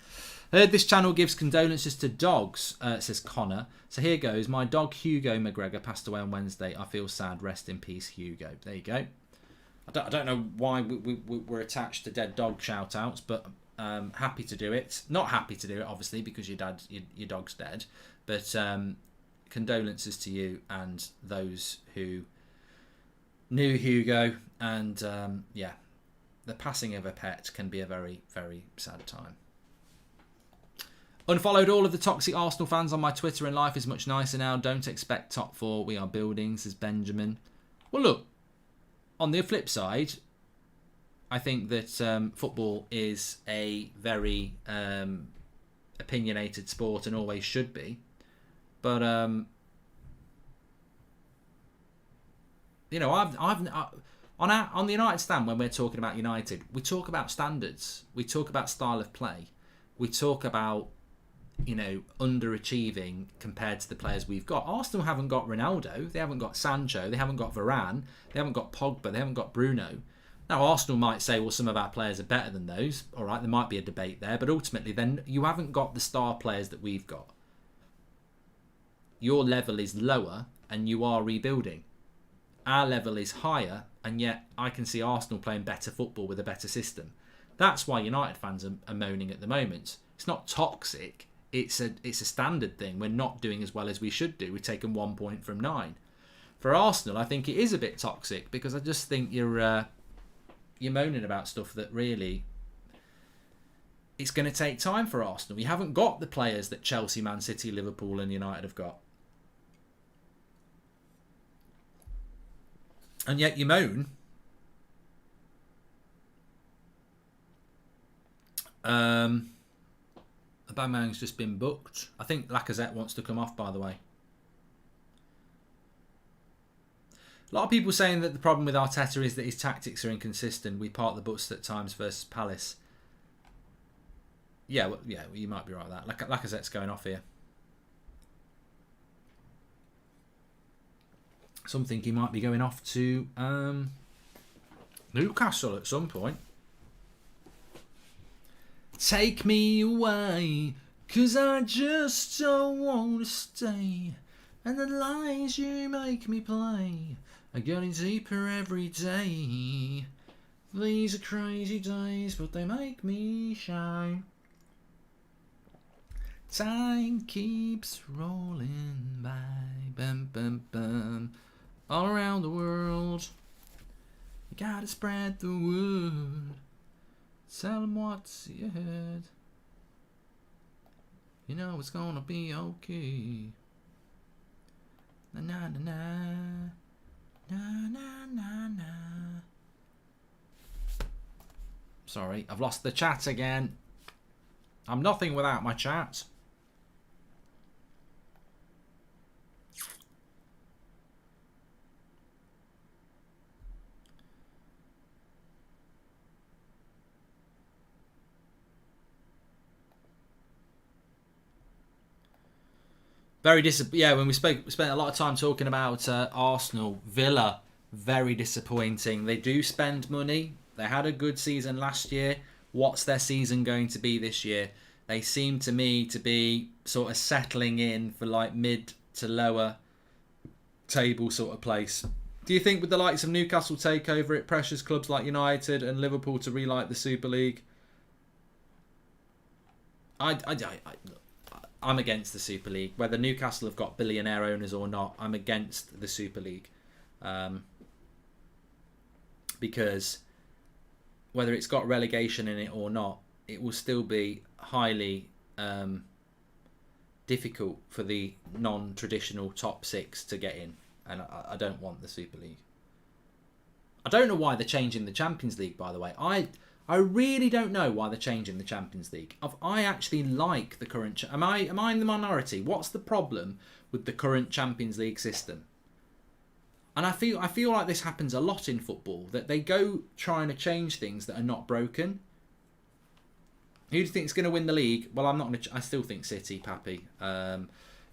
This channel gives condolences to dogs, says Connor. So here goes. My dog Hugo McGregor passed away on Wednesday. I feel sad. Rest in peace, Hugo. There you go. I don't know why we're attached to dead dog shout-outs, but happy to do it. Not happy to do it, obviously, because your dog's dead. But... condolences to you and those who knew Hugo. And the passing of a pet can be a very, very sad time. Unfollowed all of the toxic Arsenal fans on my Twitter, and life is much nicer now. Don't expect top 4. We are building, says Benjamin. Well, look, on the flip side, I think that football is a very opinionated sport and always should be. But on the United stand, when we're talking about United, we talk about standards, we talk about style of play, we talk about underachieving compared to the players we've got. Arsenal haven't got Ronaldo, they haven't got Sancho, they haven't got Varane, they haven't got Pogba, they haven't got Bruno. Now Arsenal might say, well, some of our players are better than those. All right, there might be a debate there, but ultimately, then you haven't got the star players that we've got. Your level is lower and you are rebuilding. Our level is higher, and yet I can see Arsenal playing better football with a better system. That's why United fans are moaning at the moment. It's not toxic. It's a standard thing. We're not doing as well as we should do. We've taken 1 point from 9. For Arsenal, I think it is a bit toxic, because I just think you're moaning about stuff that really... It's going to take time for Arsenal. You haven't got the players that Chelsea, Man City, Liverpool and United have got. And yet you moan. Aubameyang's just been booked. I think Lacazette wants to come off, by the way. A lot of people saying that the problem with Arteta is that his tactics are inconsistent. We park the bus at times versus Palace. Yeah, well, you might be right with that. Lacazette's going off here. Some think he might be going off to Newcastle at some point. Take me away, 'cause I just don't want to stay. And the lies you make me play are getting deeper every day. These are crazy days, but they make me shine. Time keeps rolling by, bum bum bum, all around the world. You gotta spread the word. Tell them what you heard. You know it's gonna be okay. Na na na na, na na na na. Sorry, I've lost the chat again. I'm nothing without my chat. Very when we spent a lot of time talking about Arsenal, Villa, very disappointing. They do spend money. They had a good season last year. What's their season going to be this year? They seem to me to be sort of settling in for like mid to lower table sort of place. Do you think with the likes of Newcastle takeover, it pressures clubs like United and Liverpool to relight the Super League? I'm against the Super League. Whether Newcastle have got billionaire owners or not, I'm against the Super League. Because whether it's got relegation in it or not, it will still be highly difficult for the non-traditional top six to get in. And I don't want the Super League. I don't know why they're changing the Champions League, by the way. I really don't know why they're changing the Champions League. I actually like the current... Am I in the minority? What's the problem with the current Champions League system? And I feel like this happens a lot in football, that they go trying to change things that are not broken. Who do you think is going to win the league? Well, I'm not going to... I still think City, Pappy. To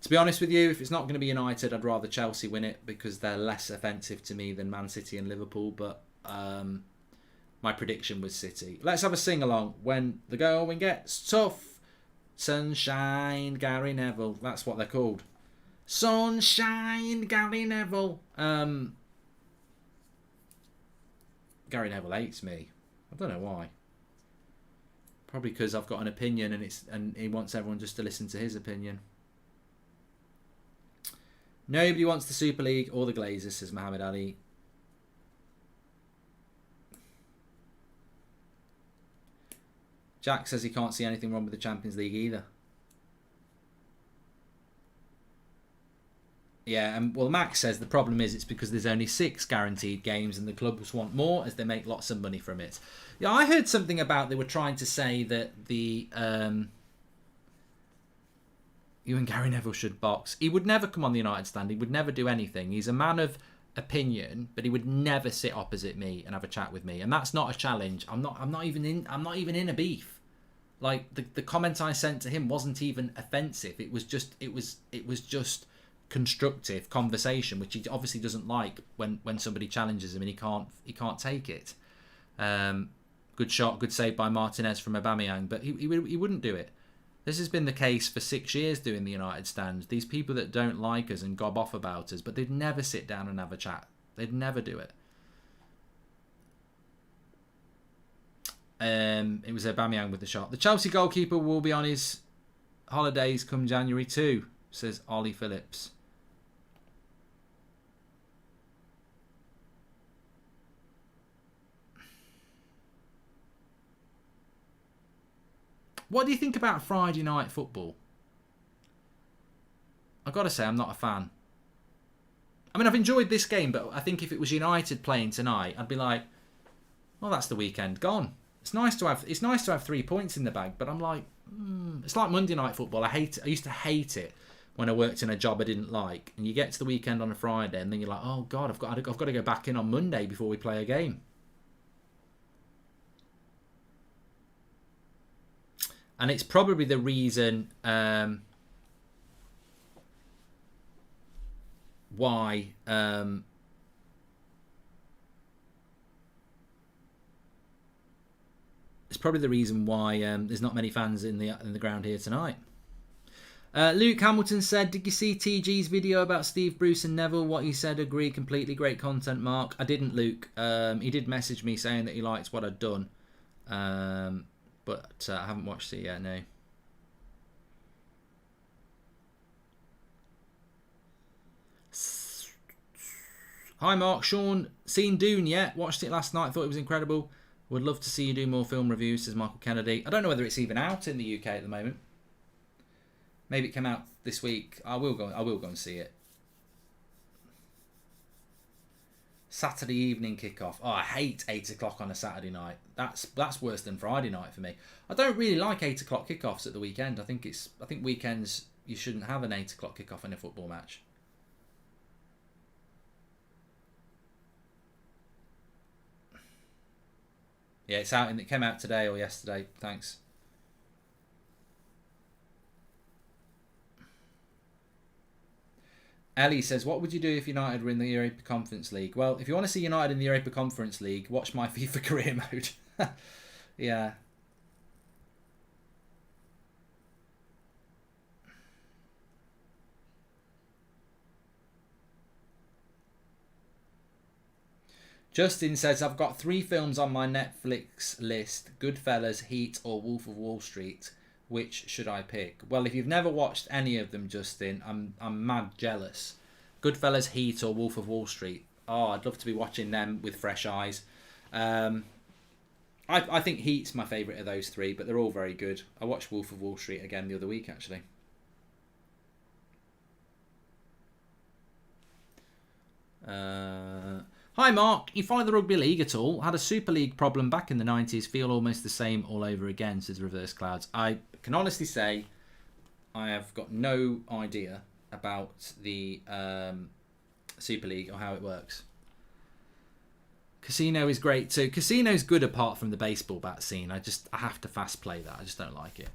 be honest with you, if it's not going to be United, I'd rather Chelsea win it because they're less offensive to me than Man City and Liverpool. But... my prediction was City. Let's have a sing-along. When the going gets tough, Sunshine, Gary Neville. That's what they're called. Sunshine, Gary Neville. Gary Neville hates me. I don't know why. Probably because I've got an opinion and he wants everyone just to listen to his opinion. Nobody wants the Super League or the Glazers, says Mohammed Ali. Jack says he can't see anything wrong with the Champions League either. Yeah, and well, Max says the problem is it's because there's only 6 guaranteed games and the clubs want more as they make lots of money from it. Yeah, I heard something about they were trying to say that the you and Gary Neville should box. He would never come on the United stand. He would never do anything. He's a man of opinion, but he would never sit opposite me and have a chat with me. And that's not a challenge. I'm not even in a beef. Like the comment I sent to him wasn't even offensive. It was just constructive conversation, which he obviously doesn't like when somebody challenges him and he can't take it. Good shot, good save by Martinez from Aubameyang, but he wouldn't do it. This has been the case for 6 years doing the United stand. These people that don't like us and gob off about us, but they'd never sit down and have a chat. They'd never do it. It was Aubameyang with the shot. The Chelsea goalkeeper will be on his holidays come January too, says Ollie Phillips. What do you think about Friday night football? I've got to say, I'm not a fan. I mean, I've enjoyed this game, but I think if it was United playing tonight, I'd be like, well, that's the weekend gone. It's nice to have 3 points in the bag, but I'm like, it's like Monday Night Football. I used to hate it when I worked in a job I didn't like, and you get to the weekend on a Friday, and then you're like, oh God, I've got to go back in on Monday before we play a game. And it's probably the reason why there's not many fans in the ground here tonight. Luke Hamilton said, did you see TG's video about Steve Bruce and Neville? What he said, agree completely. Great content, Mark. I didn't, Luke. He did message me saying that he liked what I'd done. But I haven't watched it yet, no. Hi, Mark. Sean, seen Dune yet? Watched it last night. Thought it was incredible. Would love to see you do more film reviews, says Michael Kennedy. I don't know whether it's even out in the UK at the moment. Maybe it came out this week. I will go and see it. Saturday evening kickoff. Oh, I hate 8 o'clock on a Saturday night. That's worse than Friday night for me. I don't really like 8 o'clock kickoffs at the weekend. I think weekends you shouldn't have an 8 o'clock kickoff in a football match. Yeah, it's out. It came out today or yesterday. Thanks. Ellie says, what would you do if United were in the Europa Conference League? Well, if you want to see United in the Europa Conference League, watch my FIFA career mode. Yeah. Justin says, I've got 3 films on my Netflix list. Goodfellas, Heat, or Wolf of Wall Street. Which should I pick? Well, if you've never watched any of them, Justin, I'm mad jealous. Goodfellas, Heat, or Wolf of Wall Street. Oh, I'd love to be watching them with fresh eyes. I think Heat's my favourite of those 3, but they're all very good. I watched Wolf of Wall Street again the other week, actually. Hi Mark, you follow the Rugby League at all? Had a Super League problem back in the 90s, feel almost the same all over again, says Reverse Clouds. I can honestly say I have got no idea about the Super League or how it works. Casino is great too. Casino's good apart from the baseball bat scene. I have to fast play that. I just don't like it.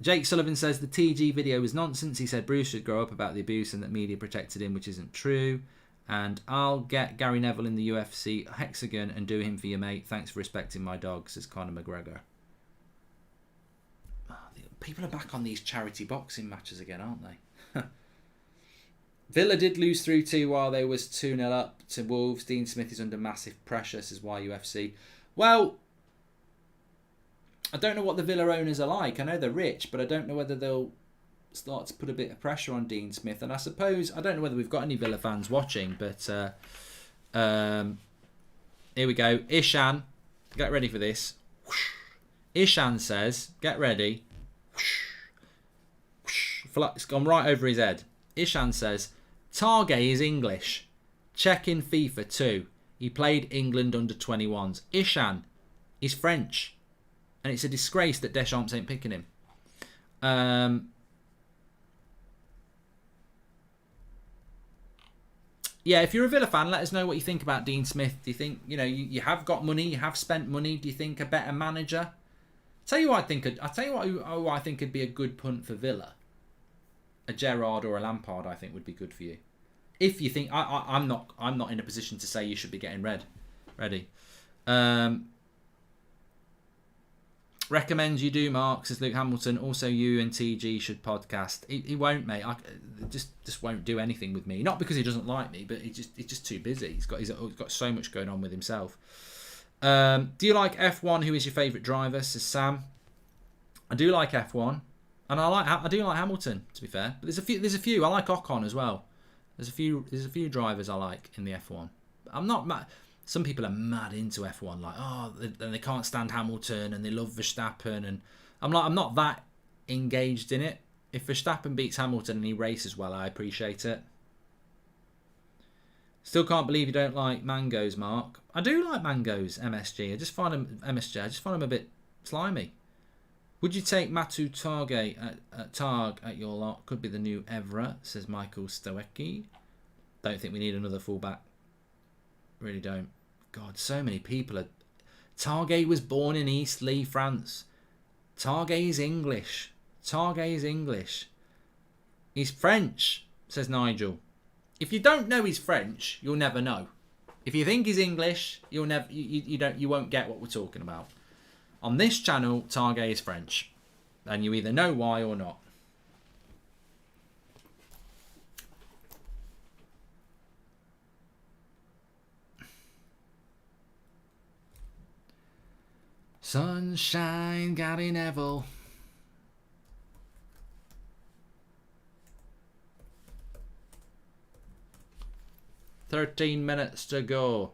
Jake Sullivan says the TG video was nonsense. He said Bruce should grow up about the abuse and that media protected him, which isn't true. And I'll get Gary Neville in the UFC hexagon and do him for your mate. Thanks for respecting my dog, says Conor McGregor. Oh, people are back on these charity boxing matches again, aren't they? Villa did lose 3-2 while they was 2-0 up to Wolves. Dean Smith is under massive pressure, says YUFC. Well, I don't know what the Villa owners are like. I know they're rich, but I don't know whether they'll start to put a bit of pressure on Dean Smith. And I suppose, I don't know whether we've got any Villa fans watching, but here we go. Ishan, get ready for this. Ishan says, get ready. It's gone right over his head. Ishan says, Targay is English. Check in FIFA too. He played England under 21s. Ishan is French. And it's a disgrace that Deschamps ain't picking him. Yeah, if you're a Villa fan, let us know what you think about Dean Smith. Do you think, you have got money, you have spent money. Do you think a better manager? I'll tell you what who I think would be a good punt for Villa. A Gerrard or a Lampard, I think, would be good for you. If you think I'm not in a position to say you should be getting ready. Recommends you do, Mark, says Luke Hamilton. Also, you and TG should podcast. He won't, mate. Just won't do anything with me. Not because he doesn't like me, but he's just too busy. He's got so much going on with himself. Do you like F1? Who is your favourite driver? Says Sam. I do like F1, and I do like Hamilton. To be fair, but there's a few. I like Ocon as well. There's a few drivers I like in the F1. I'm not mad. Some people are mad into F1, like, they can't stand Hamilton and they love Verstappen, and I'm not that engaged in it. If Verstappen beats Hamilton and he races well, I appreciate it. Still can't believe you don't like mangoes, Mark. I do like mangoes, MSG. I just find them a bit slimy. Would you take Matu Targe at Targ at your lot? Could be the new Evra, says Michael Stowecki. Don't think we need another fullback. Really don't. God, so many people are... Targe was born in Eastleigh, France. Targe is English. Targe is English. He's French, says Nigel. If you don't know he's French, you'll never know. If you think he's English, you'll never you won't get what we're talking about. On this channel, Targe is French, and you either know why or not. Sunshine, Gary Neville. "13 minutes to go."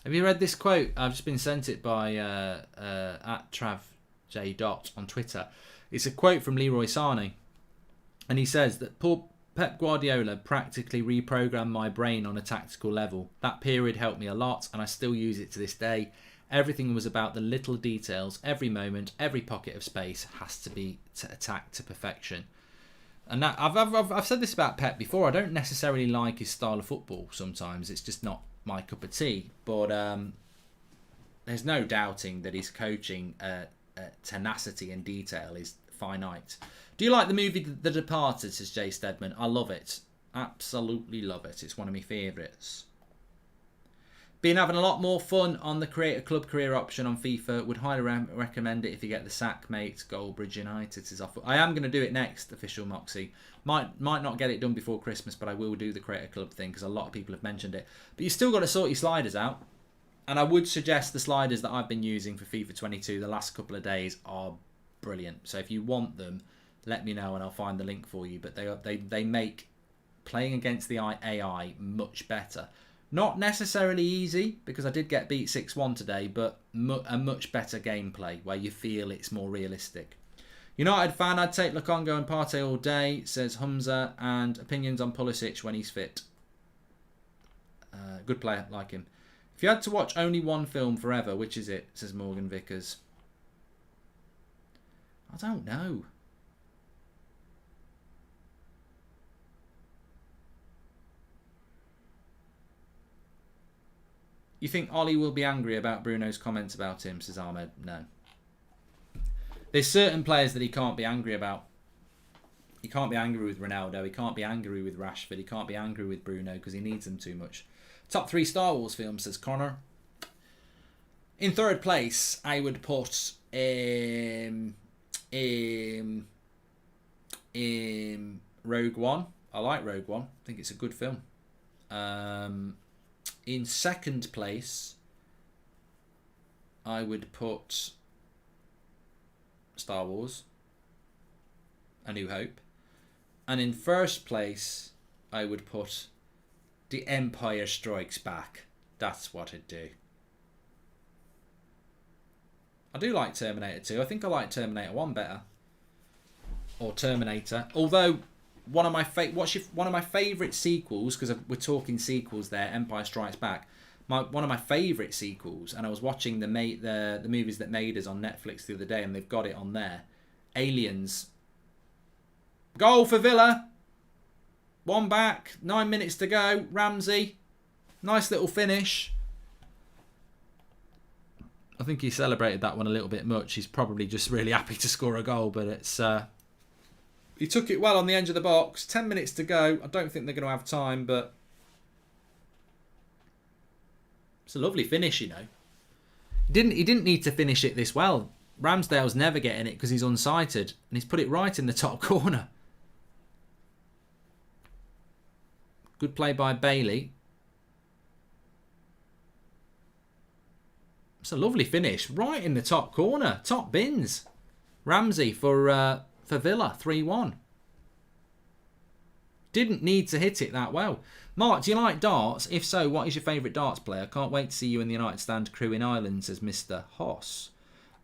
Have you read this quote? I've just been sent it by at TravJ. on Twitter. It's a quote from Leroy Sané. And he says that poor Pep Guardiola practically reprogrammed my brain on a tactical level. That period helped me a lot, and I still use it to this day. Everything was about the little details. Every moment, every pocket of space has to be attacked to perfection. And that, I've said this about Pep before. I don't necessarily like his style of football sometimes. It's just not my cup of tea. But there's no doubting that his coaching tenacity and detail is finite. Do you like the movie The Departed, says Jay Stedman? I love it. Absolutely love it. It's one of my favourites. Been having a lot more fun on the Create a Club career option on FIFA. Would highly recommend it if you get the sack, mate. Goldbridge United is off. I am going to do it next, official Moxie. Might not get it done before Christmas, but I will do the Create a Club thing because a lot of people have mentioned it. But you still got to sort your sliders out. And I would suggest the sliders that I've been using for FIFA 22 the last couple of days are brilliant. So if you want them, let me know and I'll find the link for you. But they make playing against the AI much better. Not necessarily easy, because I did get beat 6-1 today, but a much better gameplay where you feel it's more realistic. United fan, I'd take Lukongo and Partey all day, says Humza, and opinions on Pulisic when he's fit. Good player, like him. If you had to watch only one film forever, which is it, says Morgan Vickers. I don't know. You think Ollie will be angry about Bruno's comments about him, says Ahmed? No. There's certain players that he can't be angry about. He can't be angry with Ronaldo. He can't be angry with Rashford. He can't be angry with Bruno because he needs them too much. Top 3 Star Wars films, says Connor. In third place, I would put Rogue One. I like Rogue One. I think it's a good film. In second place, I would put Star Wars, A New Hope. And in first place, I would put The Empire Strikes Back. That's what I'd do. I do like Terminator 2. I think I like Terminator 1 better. Or Terminator. Although... one of my favourite sequels, because we're talking sequels there, Empire Strikes Back. One of my favourite sequels, and I was watching the movies that made us on Netflix the other day, and they've got it on there. Aliens. Goal for Villa. 1 back. 9 minutes to go. Ramsey. Nice little finish. I think he celebrated that one a little bit much. He's probably just really happy to score a goal, but it's... he took it well on the edge of the box. 10 minutes to go. I don't think they're going to have time, but it's a lovely finish, you know. He didn't need to finish it this well. Ramsdale's never getting it because he's unsighted, and he's put it right in the top corner. Good play by Bailey. It's a lovely finish. Right in the top corner. Top bins. Ramsey for Villa. 3-1. Didn't need to hit it that well. Mark, do you like darts? If so, what is your favourite darts player? Can't wait to see you in the United Stand crew in Ireland, says Mr. Hoss.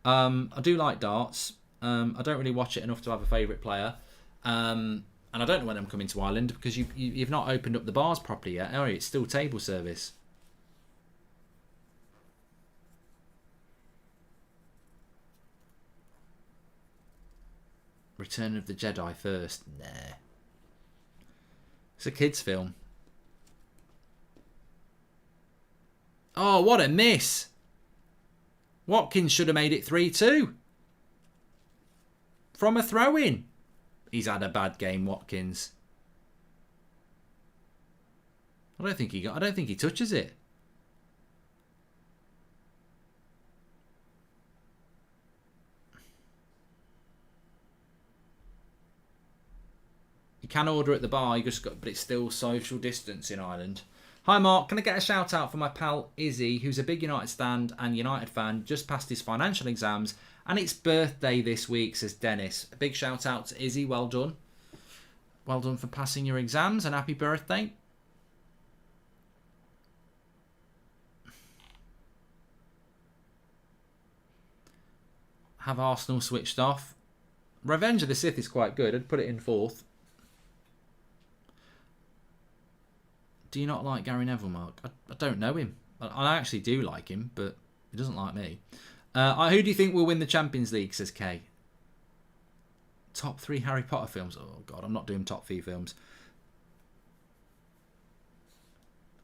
I do like darts. I don't really watch it enough to have a favourite player. And I don't know when I'm coming to Ireland because you've not opened up the bars properly yet, are you? It's still table service. Return of the Jedi first. Nah. It's a kids' film. Oh, what a miss. Watkins should have made it 3-2. From a throw-in. He's had a bad game, Watkins. I don't think he touches it. You can order at the bar, but it's still social distance in Ireland. Hi Mark, can I get a shout out for my pal Izzy, who's a big United Stand and United fan, just passed his financial exams, and it's birthday this week, says Dennis. A big shout out to Izzy, well done. Well done for passing your exams, and happy birthday. Have Arsenal switched off? Revenge of the Sith is quite good, I'd put it in 4th. Do you not like Gary Neville, Mark? I don't know him. I actually do like him, but he doesn't like me. Who do you think will win the Champions League, says Kay? Top 3 Harry Potter films. Oh, God, I'm not doing top 3 films.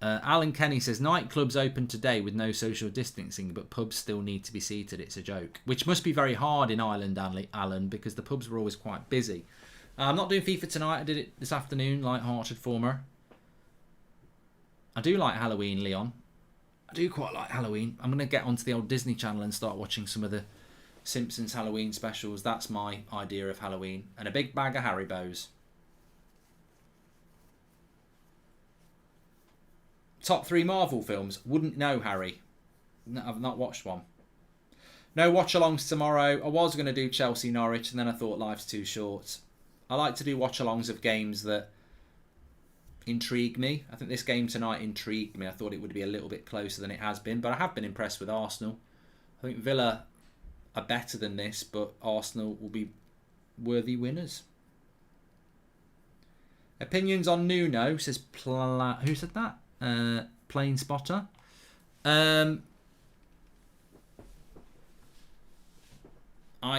Alan Kenny says, nightclubs open today with no social distancing, but pubs still need to be seated. It's a joke. Which must be very hard in Ireland, Alan, because the pubs were always quite busy. I'm not doing FIFA tonight. I did it this afternoon, light-hearted former. I do like Halloween, Leon. I do quite like Halloween. I'm going to get onto the old Disney Channel and start watching some of the Simpsons Halloween specials. That's my idea of Halloween. And a big bag of Haribos. Top 3 Marvel films. Wouldn't know, Harry. No, I've not watched one. No watch-alongs tomorrow. I was going to do Chelsea-Norwich, and then I thought life's too short. I like to do watch-alongs of games that intrigue me. I think this game tonight intrigued me. I thought it would be a little bit closer than it has been, but I have been impressed with Arsenal. I think Villa are better than this, but Arsenal will be worthy winners. Opinions on Nuno, says who said that? Plain Spotter. I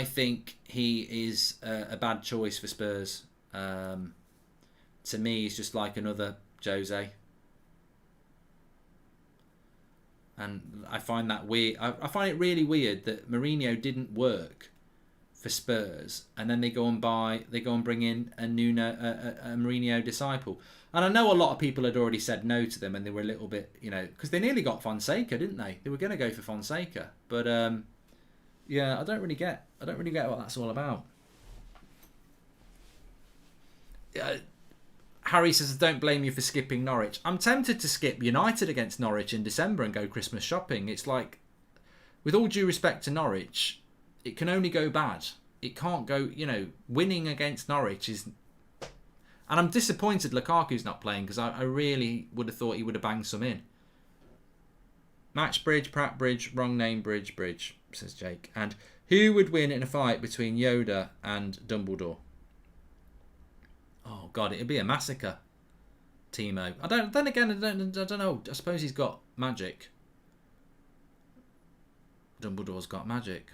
think he is a bad choice for Spurs. To me, he's just like another Jose. And I find that weird. I find it really weird that Mourinho didn't work for Spurs, and then they go and bring in a Mourinho disciple. And I know a lot of people had already said no to them, and they were a little bit, because they nearly got Fonseca, didn't they? They were going to go for Fonseca, but yeah, I don't really get what that's all about. Harry says, don't blame you for skipping Norwich. I'm tempted to skip United against Norwich in December and go Christmas shopping. It's like, with all due respect to Norwich, it can only go bad. It can't go, winning against Norwich is... And I'm disappointed Lukaku's not playing, because I really would have thought he would have banged some in. Match Bridge, Pratt Bridge, wrong name, Bridge, says Jake. And who would win in a fight between Yoda and Dumbledore? Oh God, it'd be a massacre, Timo. I don't know. I suppose he's got magic. Dumbledore's got magic.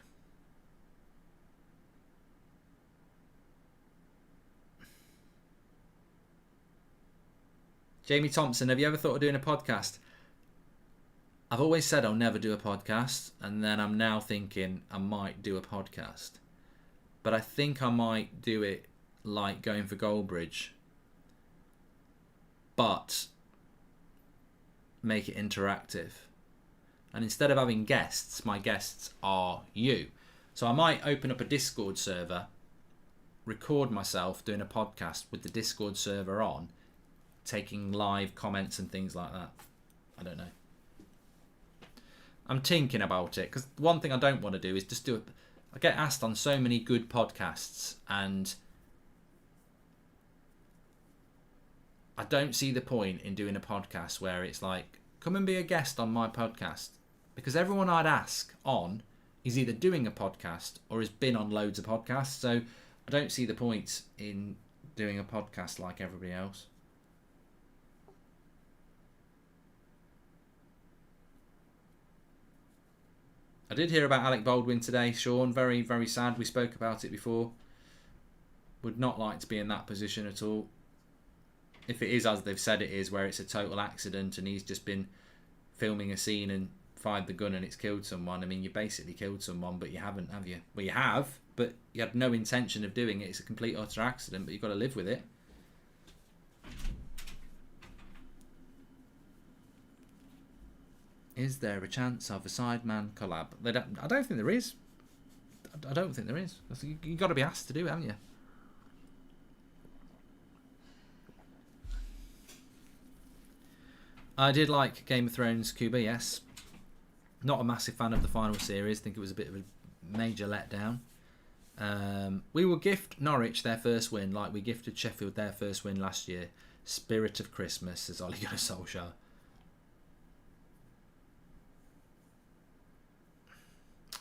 Jamie Thompson, have you ever thought of doing a podcast? I've always said I'll never do a podcast, and then I'm now thinking I might do a podcast. But I think I might do it like going for Goldbridge, but make it interactive. And instead of having guests, my guests are you. So I might open up a Discord server, record myself doing a podcast with the Discord server on, taking live comments and things like that. I don't know. I'm thinking about it, because one thing I don't want to do is just do it. I get asked on so many good podcasts, and I don't see the point in doing a podcast where it's like, come and be a guest on my podcast, because everyone I'd ask on is either doing a podcast or has been on loads of podcasts. So I don't see the point in doing a podcast like everybody else. I did hear about Alec Baldwin today, Sean. Very, very sad. We spoke about it before. Would not like to be in that position at all. If it is as they've said it is, where it's a total accident and he's just been filming a scene and fired the gun and it's killed someone. I mean, you basically killed someone, but you haven't, have you? Well, you have, but you had no intention of doing it. It's a complete utter accident, but you've got to live with it. Is there a chance of a Sideman collab? I don't think there is. I don't think there is. You've got to be asked to do it, haven't you? I did like Game of Thrones Cuba, yes. Not a massive fan of the final series. I think it was a bit of a major letdown. We will gift Norwich their first win like we gifted Sheffield their first win last year. Spirit of Christmas, says Ole Gunnar Solskjaer.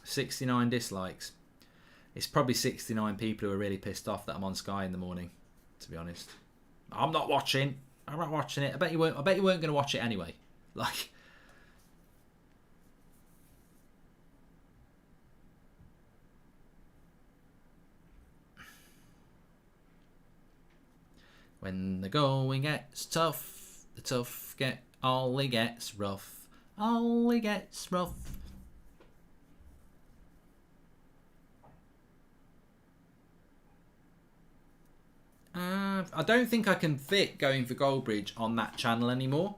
$69 dislikes. It's probably 69 people who are really pissed off that I'm on Sky in the morning, to be honest. I'm not watching it. I bet you weren't going to watch it anyway. Like, when the going gets tough, the tough get Ollie gets rough. Ollie gets rough. I don't think I can fit Going for Goldbridge on that channel anymore,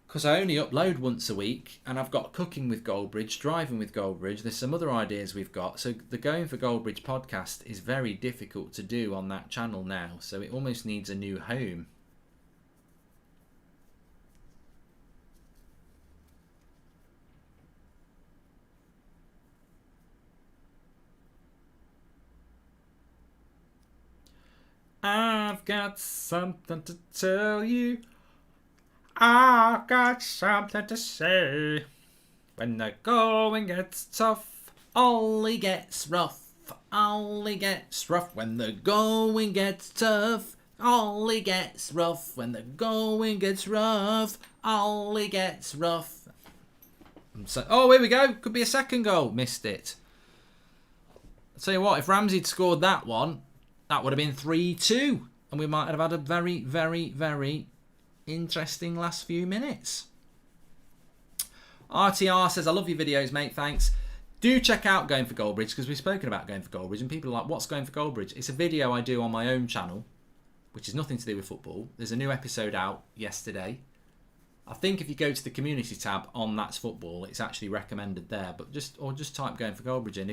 because I only upload once a week, and I've got Cooking with Goldbridge, Driving with Goldbridge. There's some other ideas we've got, so the Going for Goldbridge podcast is very difficult to do on that channel now, so it almost needs a new home. I've got something to tell you. I've got something to say. When the going gets tough, Ollie gets rough. Ollie gets rough. When the going gets tough, Ollie gets rough. When the going gets rough, Ollie gets rough. Oh, here we go. Could be a second goal. Missed it. I'll tell you what, if Ramsey'd scored that one, that would have been 3-2. And we might have had a very, very, very interesting last few minutes. RTR says, I love your videos, mate. Thanks. Do check out Going for Goldbridge, because we've spoken about Going for Goldbridge and people are like, what's Going for Goldbridge? It's a video I do on my own channel, which is nothing to do with football. There's a new episode out yesterday. I think if you go to the community tab on That's Football, it's actually recommended there. But just type Going for Goldbridge in.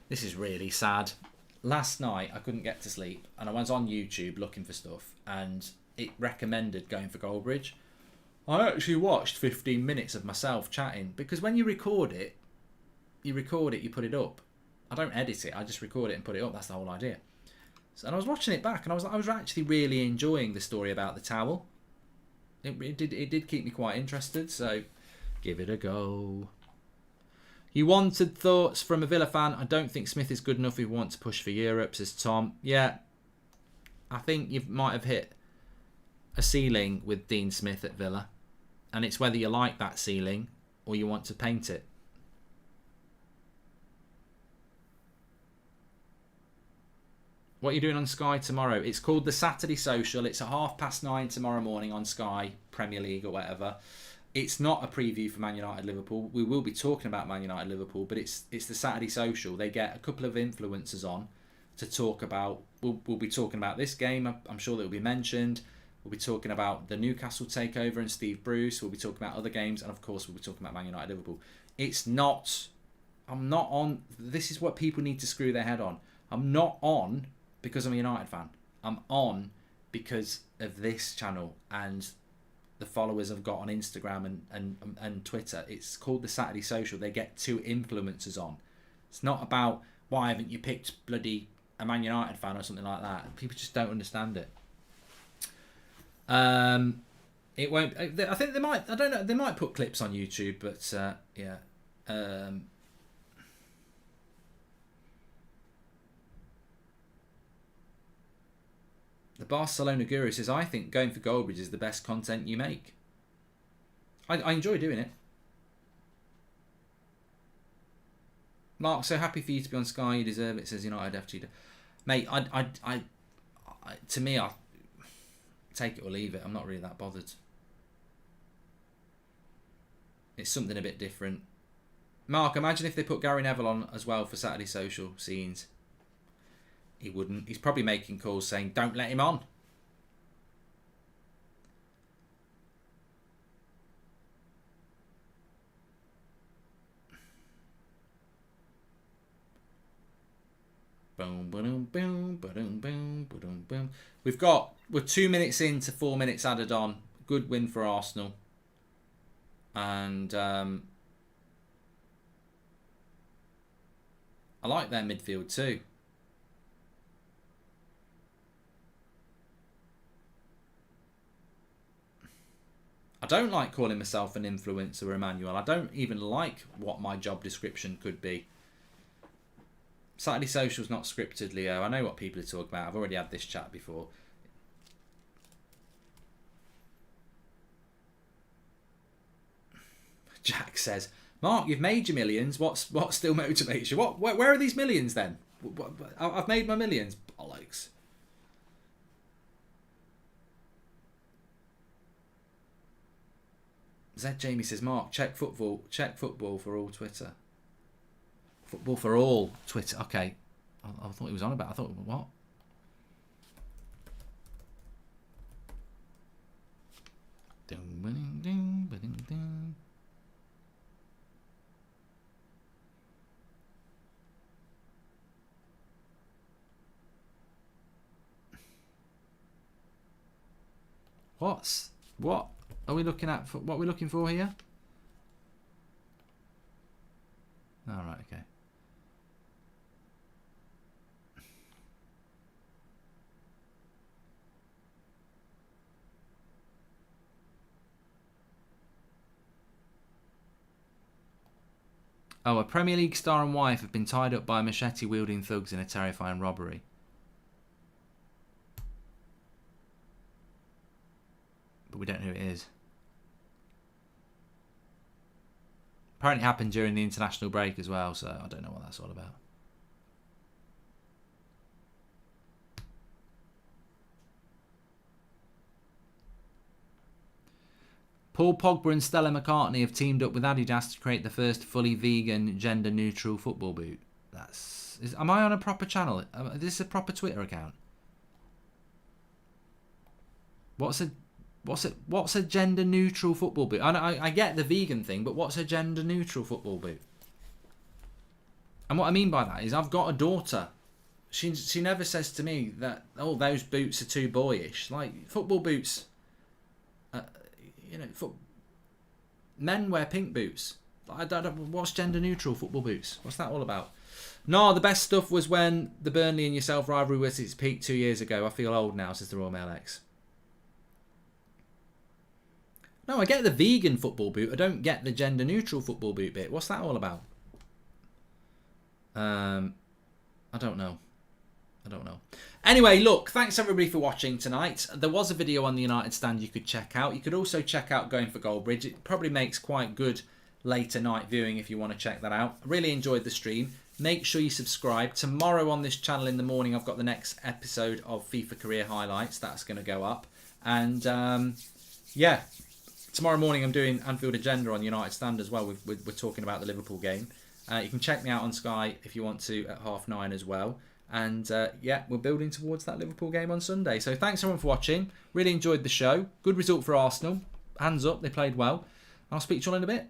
This is really sad. Last night I couldn't get to sleep and I was on YouTube looking for stuff and it recommended Going for Goldbridge. I actually watched 15 minutes of myself chatting, because when you record it, you put it up. I don't edit it, I just record it and put it up. That's the whole idea. And I was watching it back and I was actually really enjoying the story about the towel. It did keep me quite interested, so give it a go. You wanted thoughts from a Villa fan. I don't think Smith is good enough if you want to push for Europe, says Tom. Yeah, I think you might have hit a ceiling with Dean Smith at Villa. And it's whether you like that ceiling or you want to paint it. What are you doing on Sky tomorrow? It's called the Saturday Social. It's at 9:30 tomorrow morning on Sky, Premier League or whatever. It's not a preview for Man United Liverpool. We will be talking about Man United Liverpool, but it's the Saturday Social. They get a couple of influencers on to talk about. We'll be talking about this game. I'm sure that will be mentioned. We'll be talking about the Newcastle takeover and Steve Bruce. We'll be talking about other games, and of course we'll be talking about Man United Liverpool. I'm not on. This is what people need to screw their head on. I'm not on because I'm a United fan. I'm on because of this channel and the followers I've got on Instagram and Twitter. It's called the Saturday Social. They get 2 influencers on. It's not about why haven't you picked bloody a Man United fan or something like that. People just don't understand it. It won't. I think they might. I don't know. They might put clips on YouTube, but yeah. The Barcelona Guru says, I think going for Goldbridge is the best content you make. I enjoy doing it. Mark, so happy for you to be on Sky. You deserve it, says United FG. Mate, to me, I take it or leave it. I'm not really that bothered. It's something a bit different. Mark, imagine if they put Gary Neville on as well for Saturday Social scenes. He wouldn't. He's probably making calls saying, don't let him on. Boom, boom, boom, boom, boom, boom, boom. We're 2 minutes into 4 minutes added on. Good win for Arsenal. And I like their midfield too. I don't like calling myself an influencer, Emmanuel. I don't even like what my job description could be. Saturday Social's not scripted, Leo. I know what people are talking about. I've already had this chat before. Jack says, Mark, you've made your millions. What still motivates you? Where are these millions then? I've made my millions. Bollocks. Zed Jamie says, Mark, check football for all Twitter. Football for all Twitter. Okay. I thought he was on about. I thought, what? What are we looking at? What are we looking for here? All right, okay. Oh, a Premier League star and wife have been tied up by machete-wielding thugs in a terrifying robbery. But we don't know who it is. Apparently it happened during the international break as well, so I don't know what that's all about. Paul Pogba and Stella McCartney have teamed up with Adidas to create the first fully vegan, gender-neutral football boot. Am I on a proper channel? Is this a proper Twitter account? What's a gender-neutral football boot? I get the vegan thing, but what's a gender-neutral football boot? And what I mean by that is I've got a daughter. She never says to me that, oh, those boots are too boyish. Like, football boots... men wear pink boots. What's gender neutral football boots? What's that all about? No, the best stuff was when the Burnley and yourself rivalry was at its peak 2 years ago. I feel old now, says the Royal Mail X. No, I get the vegan football boot. I don't get the gender neutral football boot bit. What's that all about? I don't know. Anyway, look, thanks everybody for watching tonight. There was a video on the United stand you could check out. You could also check out Going for Goldbridge. It probably makes quite good later night viewing if you want to check that out. I really enjoyed the stream. Make sure you subscribe. Tomorrow on this channel in the morning, I've got the next episode of FIFA Career Highlights. That's going to go up. And yeah, tomorrow morning I'm doing Anfield Agenda on United stand as well. We're talking about the Liverpool game. You can check me out on Sky if you want to at 9:30 as well. And yeah, we're building towards that Liverpool game on Sunday. So thanks everyone for watching. Really enjoyed the show. Good result for Arsenal. Hands up, they played well. I'll speak to you all in a bit.